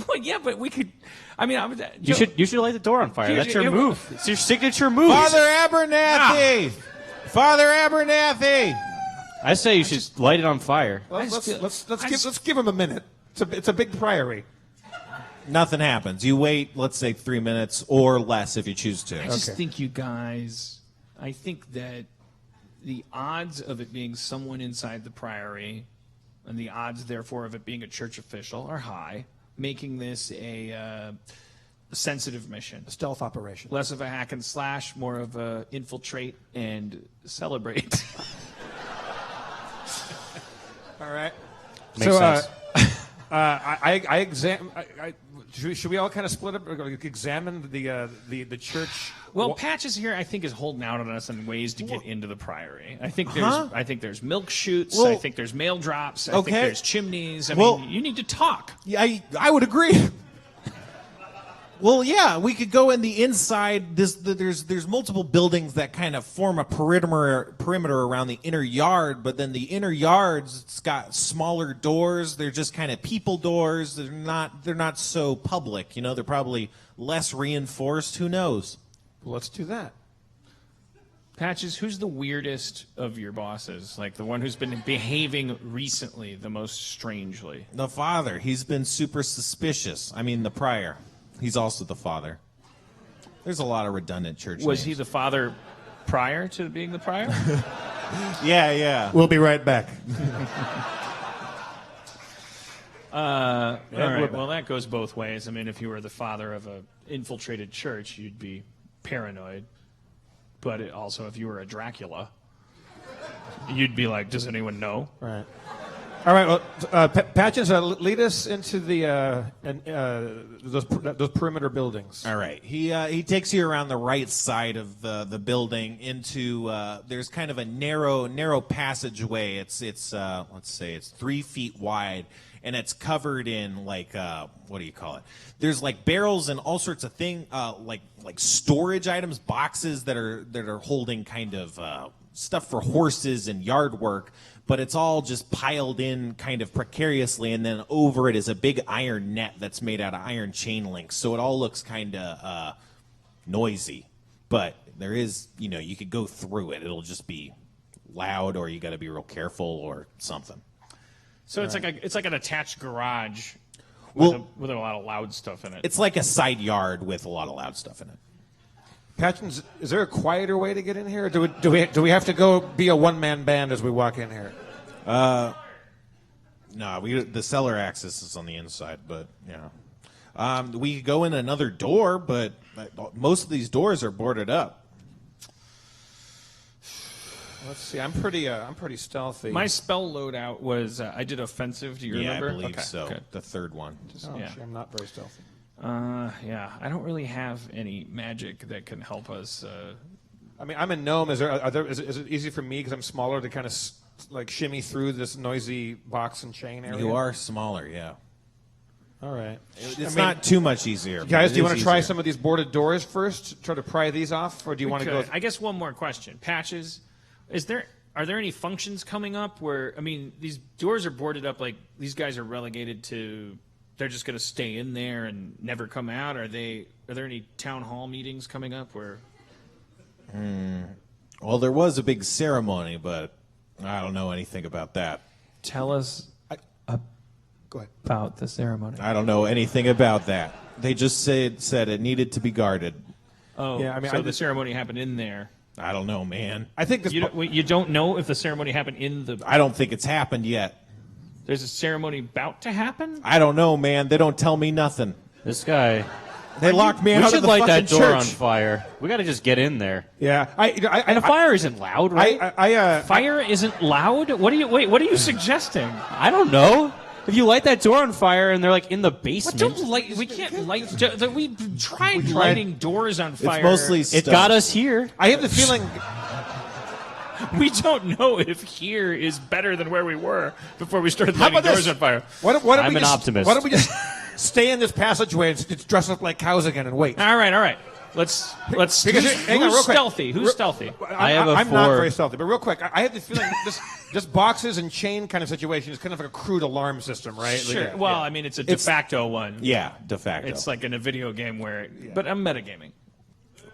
Well, yeah, but we could. I mean, You should light the door on fire. That's your move. It's your signature move. Father Abernathy. Father Abernathy. I say you should light it on fire. Let's give him a minute. It's a big priory. Nothing happens. You wait, let's say 3 minutes or less if you choose to. I just think you guys. I think that the odds of it being someone inside the priory, and the odds, therefore, of it being a church official are high, making this a sensitive mission. A stealth operation. Less of a hack and slash, more of a infiltrate and celebrate. All right. Makes sense. Should we all kind of split up, or examine the church? Well, Patches here, I think, is holding out on us in ways to get into the priory. I think there's milk chutes. I think there's mail drops. I think there's chimneys. I mean, you need to talk. Yeah, I would agree. Well, yeah, we could go in the inside. There's multiple buildings that kind of form a perimeter around the inner yard, but then the inner yards, it's got smaller doors. They're just kind of people doors. They're not so public. They're probably less reinforced. Who knows? Well, let's do that. Patches, who's the weirdest of your bosses? Like the one who's been behaving recently the most strangely? The father. He's been super suspicious. I mean, the prior. He's also the father. There's a lot of redundant church names. Was he the father prior to being the prior? Yeah. We'll be right back. All right. Well, that goes both ways. I mean, if you were the father of an infiltrated church, you'd be paranoid. But also, if you were a Dracula, You'd be like, does anyone know? Right. All right. Well, Patches, lead us into the those perimeter buildings. All right. He takes you around the right side of the building into there's kind of a narrow passageway. It's let's say it's 3 feet wide, and it's covered in like what do you call it? There's like barrels and all sorts of like storage items, boxes that are holding kind of stuff for horses and yard work. But it's all just piled in kind of precariously, and then over it is a big iron net that's made out of iron chain links. So it all looks kind of noisy. But there is, you could go through it. It'll just be loud, or you got to be real careful or something. So it's like an attached garage with a lot of loud stuff in it. It's like a side yard with a lot of loud stuff in it. Patchins, is there a quieter way to get in here? Or do we have to go be a one-man band as we walk in here? No, the cellar access is on the inside, but we could go in another door, but most of these doors are boarded up. Let's see. I'm pretty stealthy. My spell loadout was I did offensive. Do you remember? I believe okay, so. Good. The third one. Sure, I'm not very stealthy. Yeah, I don't really have any magic that can help us. I mean, I'm a gnome. Is it easy for me because I'm smaller to kind of like shimmy through this noisy box and chain area? You are smaller, yeah. All right. It's not too much easier. Guys, do you want to try some of these boarded doors first? Try to pry these off, or do you want to go? I guess one more question. Patches, are there any functions coming up where these doors are boarded up like these guys are relegated to? They're just going to stay in there and never come out? Are there any town hall meetings coming up where? Well, there was a big ceremony, but I don't know anything about that. Tell us Go ahead. about the ceremony. I don't know anything about that. They just said it needed to be guarded. Oh, yeah. So the ceremony happened in there. I don't know, man. I think this. You don't know if the ceremony happened in the. I don't think it's happened yet. There's a ceremony about to happen? I don't know, man. They don't tell me nothing. This guy. They locked me out of the We should light fucking that door church. on fire. We got to just get in there. Yeah. And the fire isn't loud, right? Fire isn't loud? What are you suggesting? I don't know. If you light that door on fire and they're like in the basement. We can't light. We tried lighting doors on fire. It's mostly It stuff. got us here. I have the feeling. We don't know if here is better than where we were before we started lighting doors on fire. I'm an optimist. Why don't we just stay in this passageway and dress up like cows again and wait? All right. Let's. Because hang on, Who's real quick. stealthy? Who's stealthy? I'm not very stealthy, but real quick, I have the feeling this boxes and chain kind of situation is kind of like a crude alarm system, right? Sure. Like, Well, it's a de facto one. Yeah, de facto. It's like in a video game but I'm metagaming.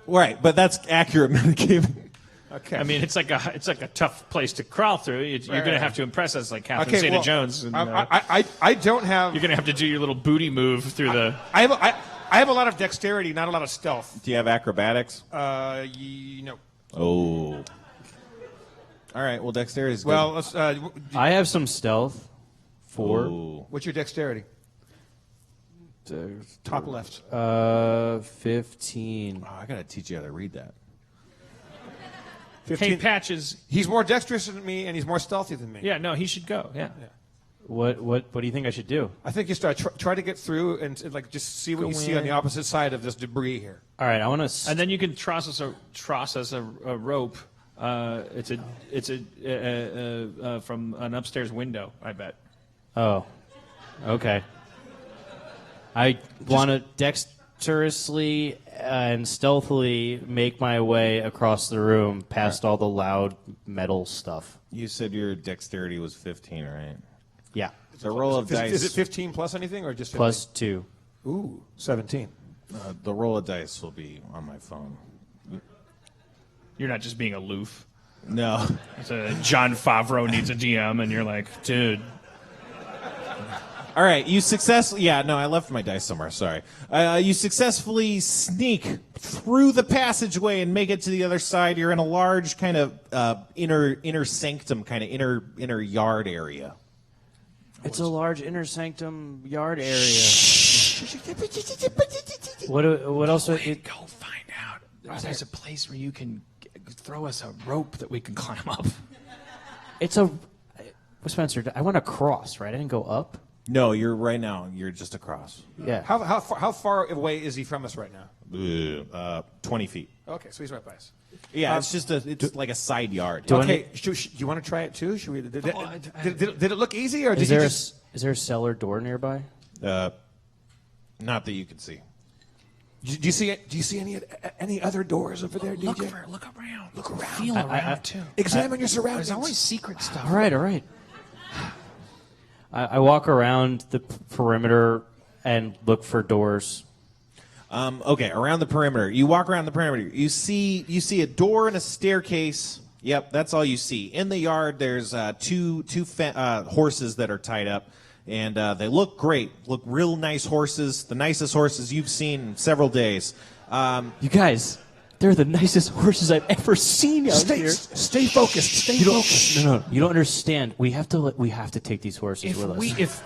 Right, but that's accurate metagaming. Okay. It's like a tough place to crawl through. You're going to have to impress us like Catherine Zeta-Jones. And, I don't have. You're going to have to do your little booty move through the. I have a lot of dexterity, not a lot of stealth. Do you have acrobatics? No. Oh. All right. Well, dexterity is good. Well, let's. I have some stealth. 4. Ooh. What's your dexterity? Top left. 15. Oh, I gotta teach you how to read that. 15. Hey, Patches. He's more dexterous than me, and he's more stealthy than me. Yeah, no, he should go. Yeah. What do you think I should do? I think you start try to get through and like just see what you see on the opposite side of this debris here. All right, I want to. And then you can truss us a rope. It's from an upstairs window, I bet. Oh, okay. I want to dexterously and stealthily make my way across the room past all the loud metal stuff. You said your dexterity was 15, right? Yeah. The roll of dice. Is it 15 plus anything or just 15? Plus 2. Ooh, 17. The roll of dice will be on my phone. You're not just being aloof. No. So John Favreau needs a DM, and you're like, dude. All right, you successfully. Yeah, no, I left my dice somewhere. Sorry. You successfully sneak through the passageway and make it to the other side. You're in a large kind of inner sanctum, kind of inner yard area. It's a large inner sanctum yard area. What else? Go find out. There's a place where you can throw us a rope that we can climb up. It's a. Spencer, I went across, right? I didn't go up. No, you're just across. Yeah. How far away is he from us right now? 20 feet. Okay, so he's right by us. Yeah, it's like a side yard. Okay, do you want to try it too? Should we? Did it look easy, or did you just? Is there a cellar door nearby? Not that you can see. Do you see any other doors over there, DJ? Look around. Look around. Feel around too. Examine your surroundings. There's always secret stuff. All right. I walk around the perimeter and look for doors. Okay, around the perimeter. You walk around the perimeter. You see a door and a staircase. Yep, that's all you see. In the yard, there's two horses that are tied up, and they look great. Look real nice horses. The nicest horses you've seen in several days. You guys, they're the nicest horses I've ever seen out here. Stay focused. Stay focused. No, you don't understand. We have to take these horses with us.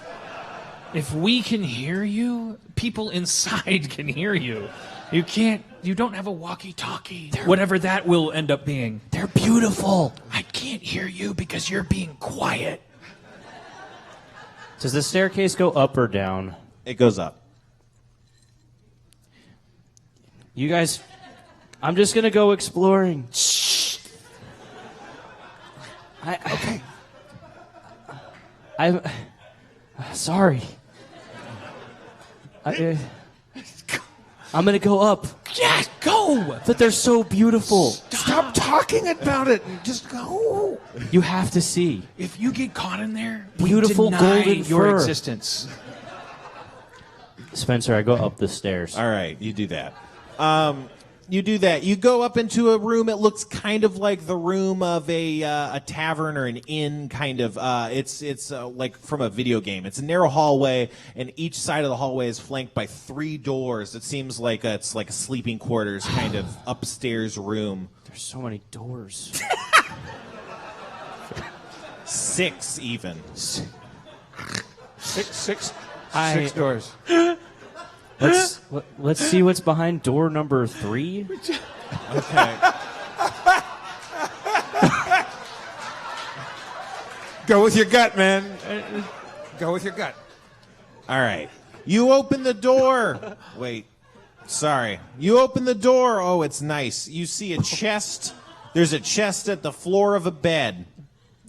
If we can hear you, people inside can hear you. You don't have a walkie-talkie. Whatever that will end up being. They're beautiful. I can't hear you because you're being quiet. Does the staircase go up or down? It goes up. You guys, I'm just gonna go exploring. Shh. Okay. I'm sorry. I'm gonna go up. Yeah, go! But they're so beautiful. Stop talking about it and just go. You have to see. If you get caught in there, Beautiful we deny golden your fur. existence. Spencer, I go up the stairs. All right, you do that. You go up into a room. It looks kind of like the room of a tavern or an inn, kind of. It's like from a video game. It's a narrow hallway, and each side of the hallway is flanked by 3 doors. It seems like it's like a sleeping quarters kind of upstairs room. There's so many doors. 6 even. Six doors. Let's see what's behind door number 3. Okay. Go with your gut, man. Go with your gut. All right. You open the door. Wait. Sorry. You open the door. Oh, it's nice. You see a chest. There's a chest at the floor of a bed.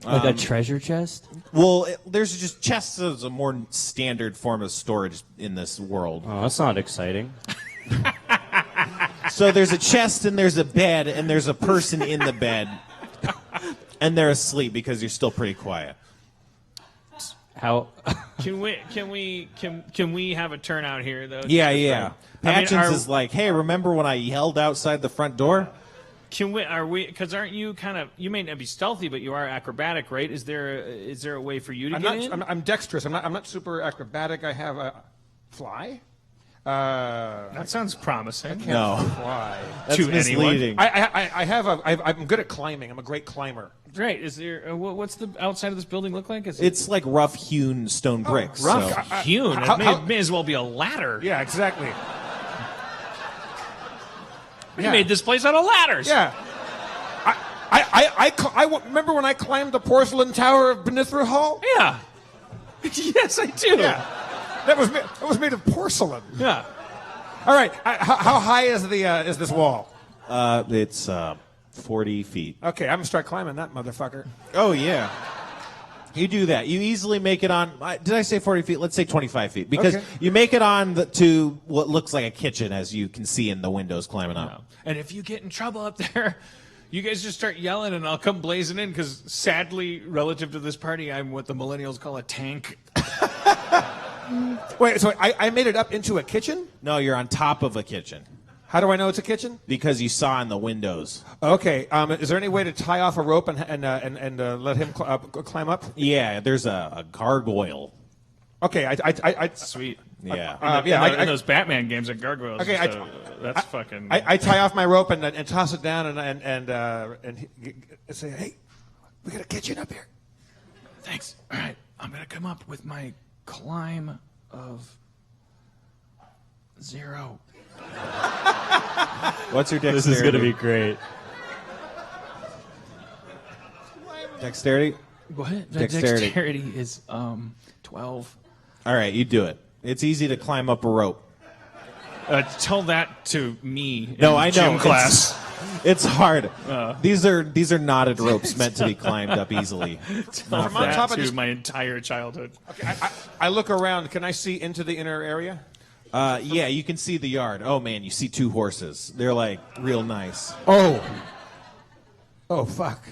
Like a treasure chest? Well, there's just chests as a more standard form of storage in this world. Oh, that's not exciting. So there's a chest and there's a bed and there's a person in the bed. And they're asleep because you're still pretty quiet. How? Can we have a turnout here though? Yeah. Patchins are- is like, hey, remember when I yelled outside the front door? Because aren't you kind of, you may not be stealthy, but you are acrobatic, right? Is there a way for you to get in? I'm dexterous. I'm not super acrobatic. I have a fly. That sounds promising. No. Fly. That's To anyone. misleading. I'm good at climbing. I'm a great climber. Right. Is there? What's the outside of this building look like? It's like rough-hewn stone bricks. rough. so- hewn. It may as well be a ladder. Yeah, exactly. You made this place out of ladders. Yeah. I remember when I climbed the porcelain tower of Benithra Hall? Yeah. Yes, I do. Yeah. That was made of porcelain. Yeah. All right. How high is this wall? It's 40 feet. Okay, I'm gonna start climbing that motherfucker. Oh, yeah. You do that. You easily make it on. Did I say 40 feet? Let's say 25 feet. Because Okay. you make it on to what looks like a kitchen, as you can see in the windows climbing up. And if you get in trouble up there, you guys just start yelling and I'll come blazing in because sadly, relative to this party, I'm what the millennials call a tank. Wait, so I made it up into a kitchen? No, you're on top of a kitchen. How do I know it's a kitchen? Because you saw in the windows. Okay. Is there any way to tie off a rope and let him climb up? Yeah, there's a gargoyle. Okay. I Sweet. Yeah. In those Batman games at gargoyles. Okay, that's fucking. I tie off my rope and toss it down and say, hey, we got a kitchen up here. Thanks. All right, I'm gonna come up with my climb of 0. What's your dexterity? This is going to be great. Dexterity? What? Dexterity. Dexterity is 12. All right, you do it. It's easy to climb up a rope. Tell that to me. No, in I know. Gym class. It's hard. These are knotted ropes meant to be climbed up easily. Tell From on that top of to this- my entire childhood. Okay, I look around. Can I see into the inner area? Yeah, you can see the yard. Oh man, you see 2 horses. They're like real nice. Oh, fuck.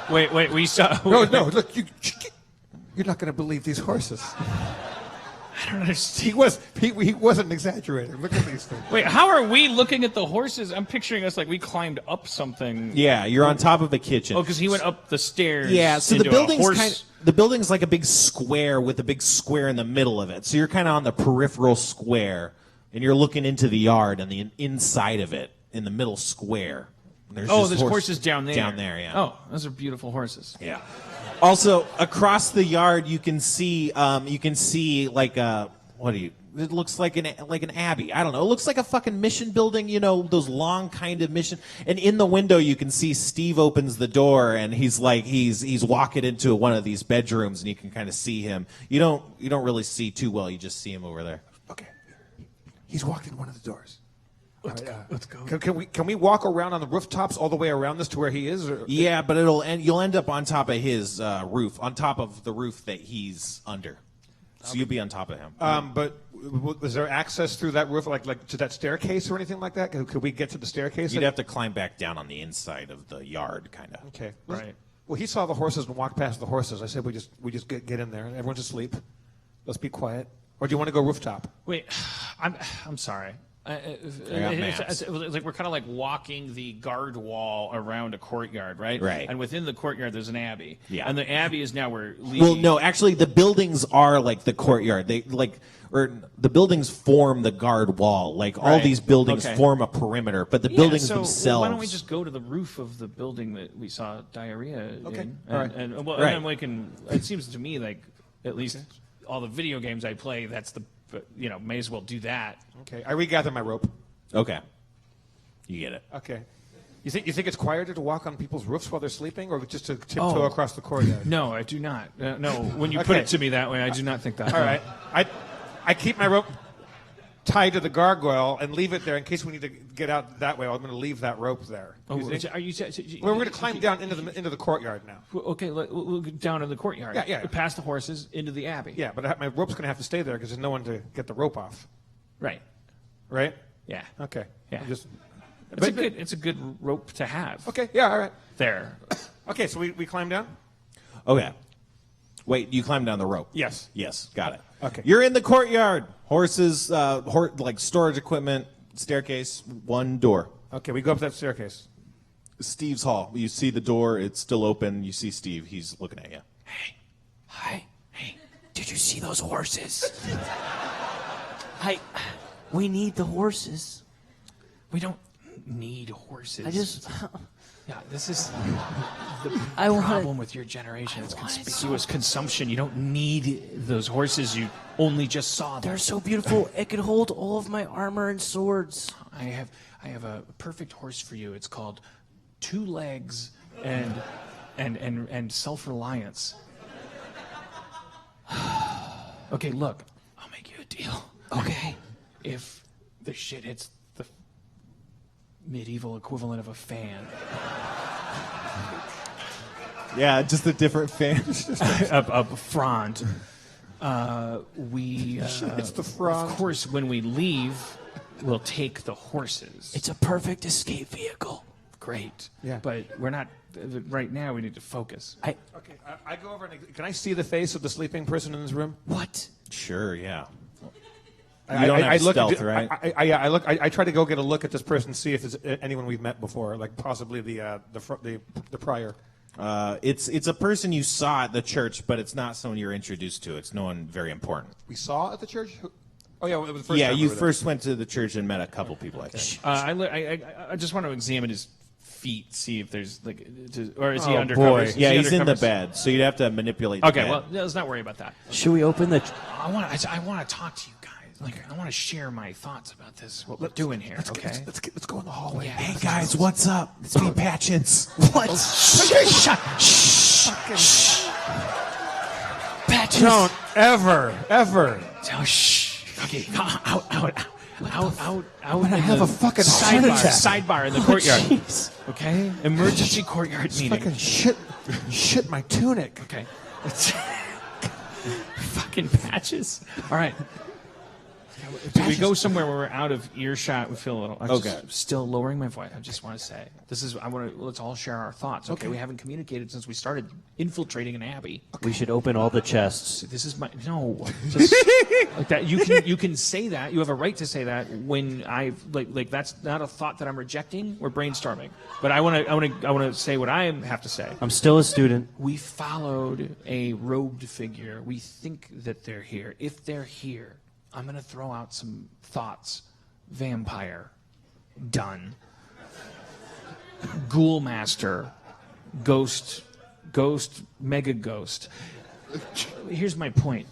Wait, we saw. No, look, you're not going to believe these horses. I don't understand. He wasn't exaggerating. Look at these things. Wait, how are we looking at the horses? I'm picturing us like we climbed up something. Yeah, you're on top of a kitchen. Oh, because he went up the stairs. Yeah, so the into a building's horse- the building's like a big square with a big square in the middle of it. So you're kind of on the peripheral square, and you're looking into the yard and the inside of it in the middle square. There's there's horses down there. Down there, yeah. Oh, those are beautiful horses. Yeah. Also, across the yard, you can see like it looks like an abbey. I don't know. It looks like a fucking mission building, those long kind of mission. And in the window, you can see Steve opens the door, and he's walking into one of these bedrooms, and you can kind of see him. You don't really see too well. You just see him over there. Okay. He's walked in one of the doors. Let's go. Can we walk around on the rooftops all the way around this to where he is? Or? Yeah, but you'll end up on top of his roof, on top of the roof that he's under. So you'll be on top of him. But is there access through that roof, like to that staircase or anything like that? Could we get to the staircase? You'd have to climb back down on the inside of the yard, kind of. Okay. Right. Well, he saw the horses and walked past the horses. I said we just get in there. Everyone's asleep. Let's be quiet. Or do you want to go rooftop? Wait, I'm sorry. It's like we're kind of like walking the guard wall around a courtyard, right? Right. And within the courtyard, there's an abbey. Yeah. And the abbey is now where Levy... Well, no, actually, the buildings are like the courtyard. The buildings form the guard wall. Like all Right. these buildings Okay. form a perimeter, but the buildings so themselves. why don't we just go to the roof of the building that we saw diarrhea Okay. in? All right. And Right. then we can... It seems to me like at least all the video games I play, that's the... may as well do that. Okay. I regather my rope. Okay, you get it. Okay. You think it's quieter to walk on people's roofs while they're sleeping, or just to tiptoe across the courtyard? No, I do not. No, when you put Okay. it to me that way, I do not think that. All right. I keep my rope tied to the gargoyle and leave it there in case we need to get out that way. I'm going to leave that rope there. Oh, You think? are you? Well, we're going to climb down into the courtyard now. Okay, we'll go down in the courtyard. Yeah. Past the horses into the abbey. Yeah, but my rope's going to have to stay there because there's no one to get the rope off. Right. Right? Yeah. Okay. Yeah. It's a good rope to have. Okay. Yeah. All right. There. Okay. So we climb down. Okay. Wait, you climb down the rope? Yes. Yes, got it. Okay. You're in the courtyard. Horses, like storage equipment, staircase, one door. Okay. We go up that staircase. Steve's hall. You see the door. It's still open. You see Steve. He's looking at you. Hey, hi, hey, did you see those horses? We need the horses. We don't need horses. Yeah, this is the problem with your generation. It's conspicuous consumption. You don't need those horses. You only just saw them. They're so beautiful. It could hold all of my armor and swords. I have a perfect horse for you. It's called Two Legs and Self-Reliance. Okay, look, I'll make you a deal. Okay. If the shit hits the medieval equivalent of a fan, Yeah, just a different fan. a frond, we It's the frond. of course when we leave, we'll take the horses. It's a perfect escape vehicle. Great. Yeah. But we're not. Right now, we need to focus. Okay. I go over and can I see the face of the sleeping person in this room? What? Sure, yeah. I don't have look stealth, right? I try to go get a look at this person, see if there's anyone we've met before, like possibly the prior. It's a person you saw at the church, but it's not someone you're introduced to. It's no one very important. We saw at the church. Oh yeah, it was the first Yeah, time we you were there. first went to the church and met a couple people, I think. I just want to examine his feet, see if there's or is he Oh, undercover? boy. Is he Yeah, he's in the undercover? bed, so you'd have to manipulate the Okay, bed. well, let's not worry about that. Should we open the... I want to talk to you guys. Like, I want to share my thoughts about this. What we're doing here. Okay. Let's go in the hallway. Yeah. Hey guys, what's up? It's me, Patchins. What? Shut. Shh. Patches. Don't ever. Oh, shh. Okay. Out. I'm gonna have a fucking heart attack. Sidebar in the courtyard. Okay. Emergency courtyard meeting. Fucking shit my tunic. Okay. Fucking Patches. All right. Do we go somewhere where we're out of earshot? We feel a little. Okay. Still lowering my voice. I just want to say this is. Let's all share our thoughts. Okay. We haven't communicated since we started infiltrating an abbey. We should open all the chests. This is my Just, like that. You can say that. You have a right to say that when I like. That's not a thought that I'm rejecting. We're brainstorming. But I want to say what I have to say. I'm still a student. We followed a robed figure. We think that they're here. If they're here, I'm going to throw out some thoughts. Vampire. Done. Ghoul master. Ghost. Mega ghost. Here's my point.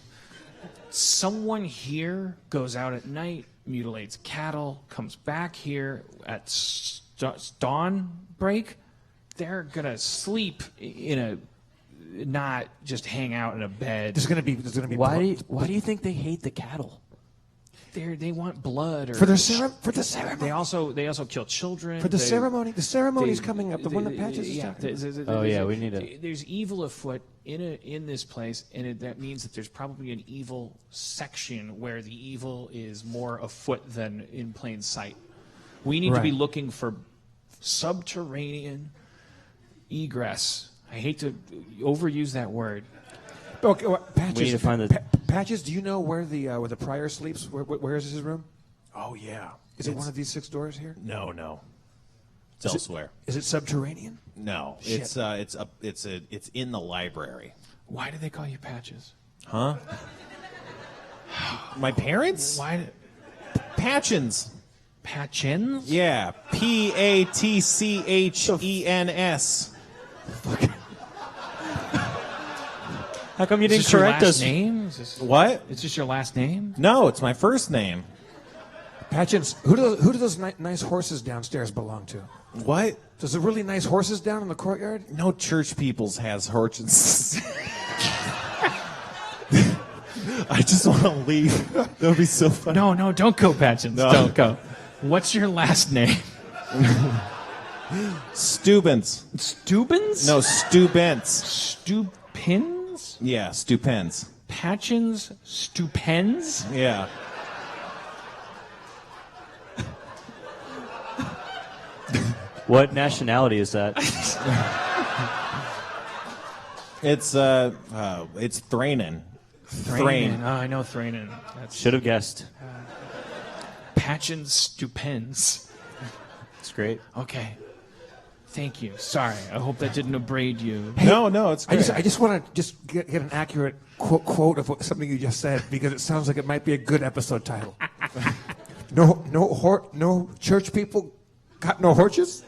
Someone here goes out at night, mutilates cattle, comes back here at dawn break. They're going to sleep in a... not just hang out in a bed. There's gonna be. Why do you think they hate the cattle? They want blood or For the ceremony. They also kill children For the ceremony. The ceremony's coming up. The one that Patches is yeah. talking about. Oh yeah, we need to. There's evil afoot in this place, and that means that there's probably an evil section where the evil is more afoot than in plain sight. We need to be looking for subterranean egress. I hate to overuse that word. Okay, well, Patches. We need to find the- Patches, do you know where the prior sleeps? Where is his room? Oh yeah. Is it one of these 6 doors here? No. It's elsewhere. Is it subterranean? No. Shit. It's in the library. Why do they call you Patches? Huh? My parents? Why? Patchins. Patchins? Yeah. Patchens. How come you Is didn't this your correct last us? name? What? Is this your last name? No, it's my first name. Patches, who do those nice horses downstairs belong to? What? There's a really nice horses down in the courtyard? No church peoples has Hortches. I just want to leave. That would be so funny. No, don't go, Patchins. No. Don't go. What's your last name? Stubens. Stubens? No, Stubens. Stupins? Yeah, Stupens. Patchins? Stupens? Yeah. What nationality is that? It's Thranen. Thranen. Oh, I know Thranen. That's Should have guessed. Patchins Stupens. It's great. Okay. Thank you. Sorry. I hope that didn't abrade you. No, it's great. I just want to get an accurate quote of something you just said because it sounds like it might be a good episode title. No church people got no Hortches?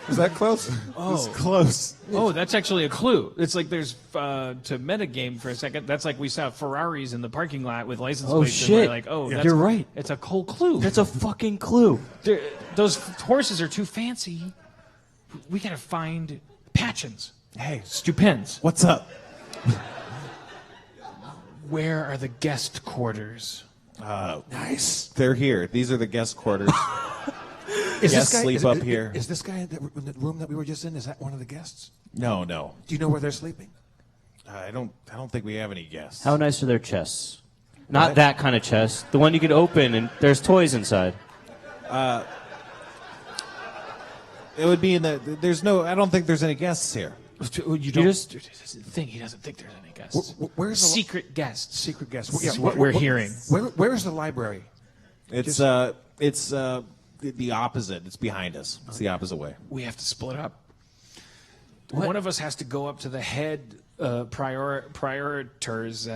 Is that close? It's close. Oh, that's actually a clue. It's like there's to metagame for a second. That's like we saw Ferraris in the parking lot with license Oh, plates. And shit. we're like, that's, You're right. It's a cool clue. That's a fucking clue. Those horses are too fancy. We gotta find Patchins. Hey, Stupens. what's up? Where are the guest quarters? Nice. They're here. These are the guest quarters. Guests sleep up here. Is this guy in the room that we were just in? Is that one of the guests? No. Do you know where they're sleeping? I don't think we have any guests. How nice are their chests? Not that kind of chest. The one you could open and there's toys inside. It would be in the. There's no. I don't think there's any guests here. You doesn't think he doesn't think there's any guests. Where's the secret guests? secret guest? That's what we're hearing. Where's the library? It's the opposite. It's behind us. It's the opposite way. We have to split up. One of us has to go up to the head prioriter's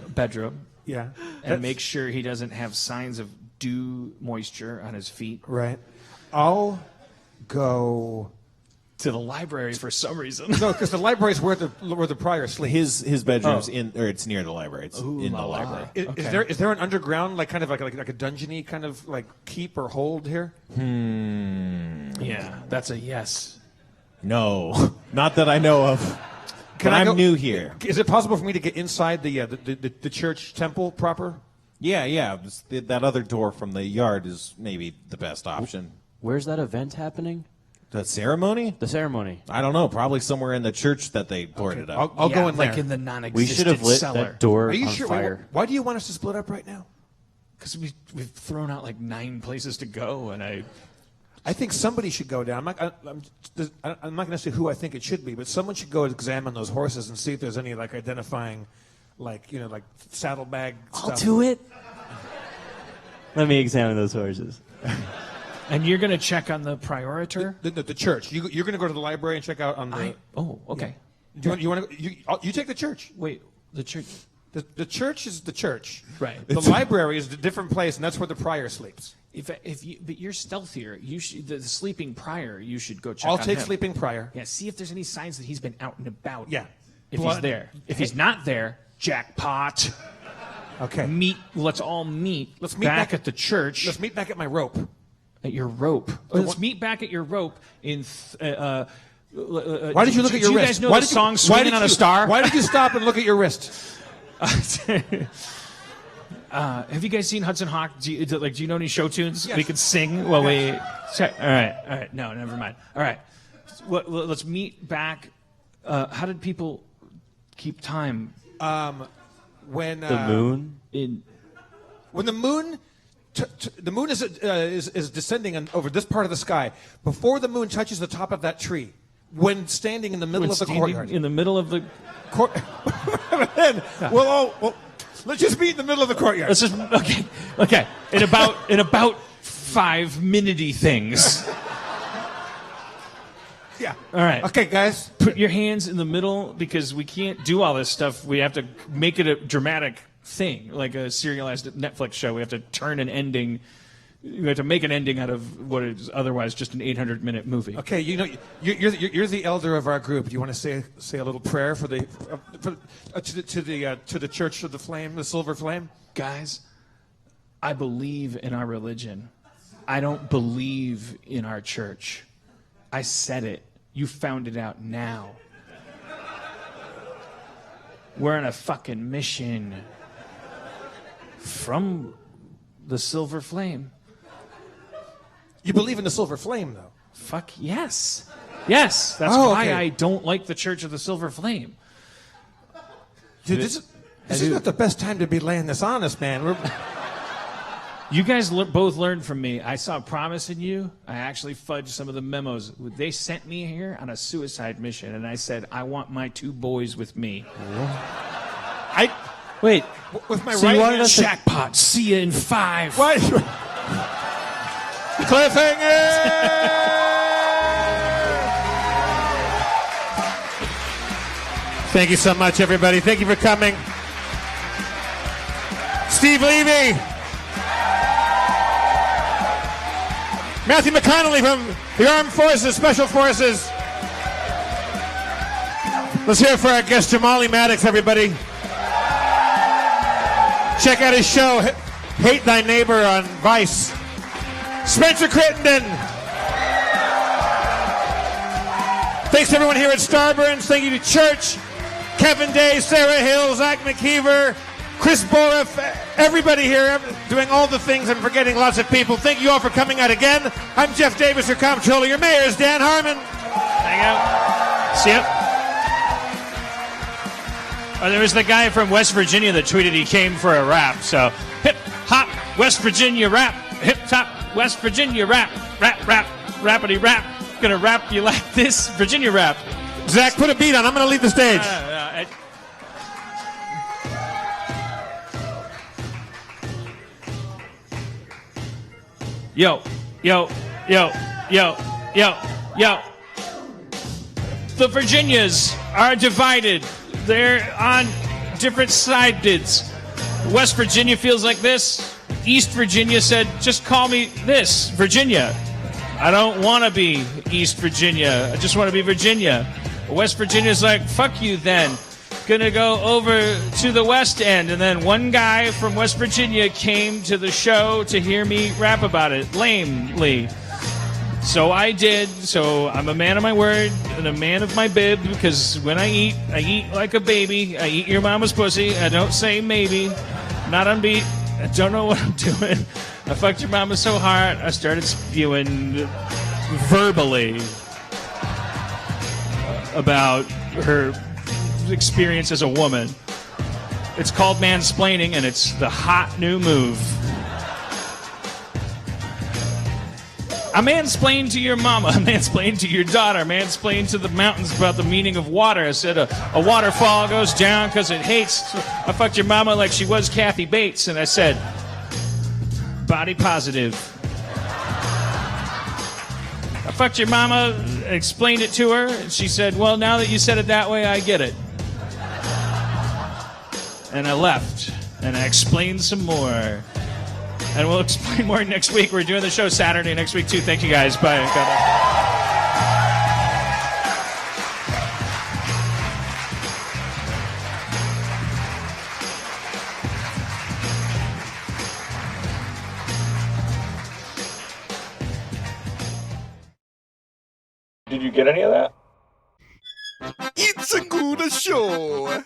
bedroom Yeah. and make sure he doesn't have signs of dew moisture on his feet. Right. I'll go To the library for some reason. No, because the library's where the prior sleeps. His bedroom's in, or it's near the library. It's in the library. Is there an underground like kind of like a dungeony kind of like keep or hold here? Yeah, that's a yes. No. Not that I know of. Can But I I'm go- new here. Is it possible for me to get inside the church temple proper? Yeah. That other door from the yard is maybe the best option. Where's that event happening? The ceremony? The ceremony. I don't know. Probably somewhere in the church that they boarded up. I'll go in there. like in the We should have non-existent lit cellar. that door Are you on sure? fire. Why do you want us to split up right now? Because we've thrown out like 9 places to go, and I think somebody should go down. I'm not going to say who I think it should be, but someone should go examine those horses and see if there's any like identifying, like saddlebag I'll stuff. do it. Let me examine those horses. And you're going to check on the prioritor? The church. You're going to go to the library and check out on the. Okay. Do you want to? You take the church. Wait, the church. The church is the church. Right. The library is a different place, and that's where the prior sleeps. But you're stealthier. You should the sleeping prior. You should go check. I'll on take him. sleeping prior. Yeah. See if there's any signs that he's been out and about. Yeah. If Blood. he's there. If he's not there, jackpot. Okay. Let's all meet. Let's meet back back- at the church. Let's meet back at my rope. At your rope. Let's meet back at your rope in. Why did you look at your do you wrist? guys know Why the did you- song why "Swinging did on a you- Star"? Why did you stop and look at your wrist? Have you guys seen Hudson Hawk? Do you know any show tunes Yes. we could sing while we? Check. All right. No, never mind. All right. Let's meet back. How did people keep time? When The moon? when the moon the moon is descending over this part of the sky before the moon touches the top of that tree. When standing in the middle of the courtyard. In the middle of the. Then let's just meet in the middle of the courtyard. Let's just okay. In about 5-minute things. Yeah. All right. Okay, guys. Put your hands in the middle because we can't do all this stuff. We have to make it a dramatic thing, like a serialized Netflix show. We have to turn an ending. We have to make an ending out of what is otherwise just an 800-minute movie. Okay, you're the elder of our group. Do you want to say a little prayer to the Church of the Flame, the Silver Flame? Guys, I believe in our religion. I don't believe in our church. I said it. You found it out now. We're on a fucking mission from the Silver Flame. You believe in the Silver Flame, though. Fuck yes. Yes, that's why I don't like the Church of the Silver Flame. Dude, this is not the best time to be laying this on us, man. You guys both learned from me. I saw promise in you. I actually fudged some of the memos. They sent me here on a suicide mission, and I said, I want my 2 boys with me. Wait. With my So you right wanted hand. us to- Jackpot. See you in 5. What? Cliffhanger! Thank you so much, everybody. Thank you for coming. Steve Levy. Matthew McConnelly from the Armed Forces, Special Forces. Let's hear it for our guest, Jamali Maddix, everybody. Check out his show, Hate Thy Neighbor, on Vice. Spencer Crittenden. Thanks to everyone here at Starburns. Thank you to Church, Kevin Day, Sarah Hill, Zach McKeever, Chris Boriff, everybody here doing all the things. I'm forgetting lots of people. Thank you all for coming out again. I'm Jeff Davis, your comptroller. Your mayor is Dan Harmon. Hang out. See ya. Oh, there was the guy from West Virginia that tweeted he came for a rap. So, hip hop West Virginia rap. Hip hop West Virginia rap. Rap, rap, rappity rap. Gonna rap you like this Virginia rap. Zach, put a beat on. I'm going to leave the stage. Yo. The Virginias are divided. They're on different sides. West Virginia feels like this. East Virginia said, just call me this, Virginia. I don't want to be East Virginia. I just want to be Virginia. West Virginia's like, fuck you then. Gonna go over to the West End. And then one guy from West Virginia came to the show to hear me rap about it, lamely. So I did. So I'm a man of my word and a man of my bib, because when I eat like a baby. I eat your mama's pussy. I don't say maybe. Not on beat. I don't know what I'm doing. I fucked your mama so hard, I started spewing verbally about her experience as a woman. It's called mansplaining, and it's the hot new move. I mansplained to your mama, I mansplained to your daughter, I mansplained to the mountains about the meaning of water. I said a waterfall goes down because it hates. I fucked your mama like she was Kathy Bates, and I said, body positive. I fucked your mama, explained it to her, and she said, well, now that you said it that way, I get it. And I left, and I explained some more. And we'll explain more next week. We're doing the show Saturday next week, too. Thank you, guys. Bye. Did you get any of that? It's a good show.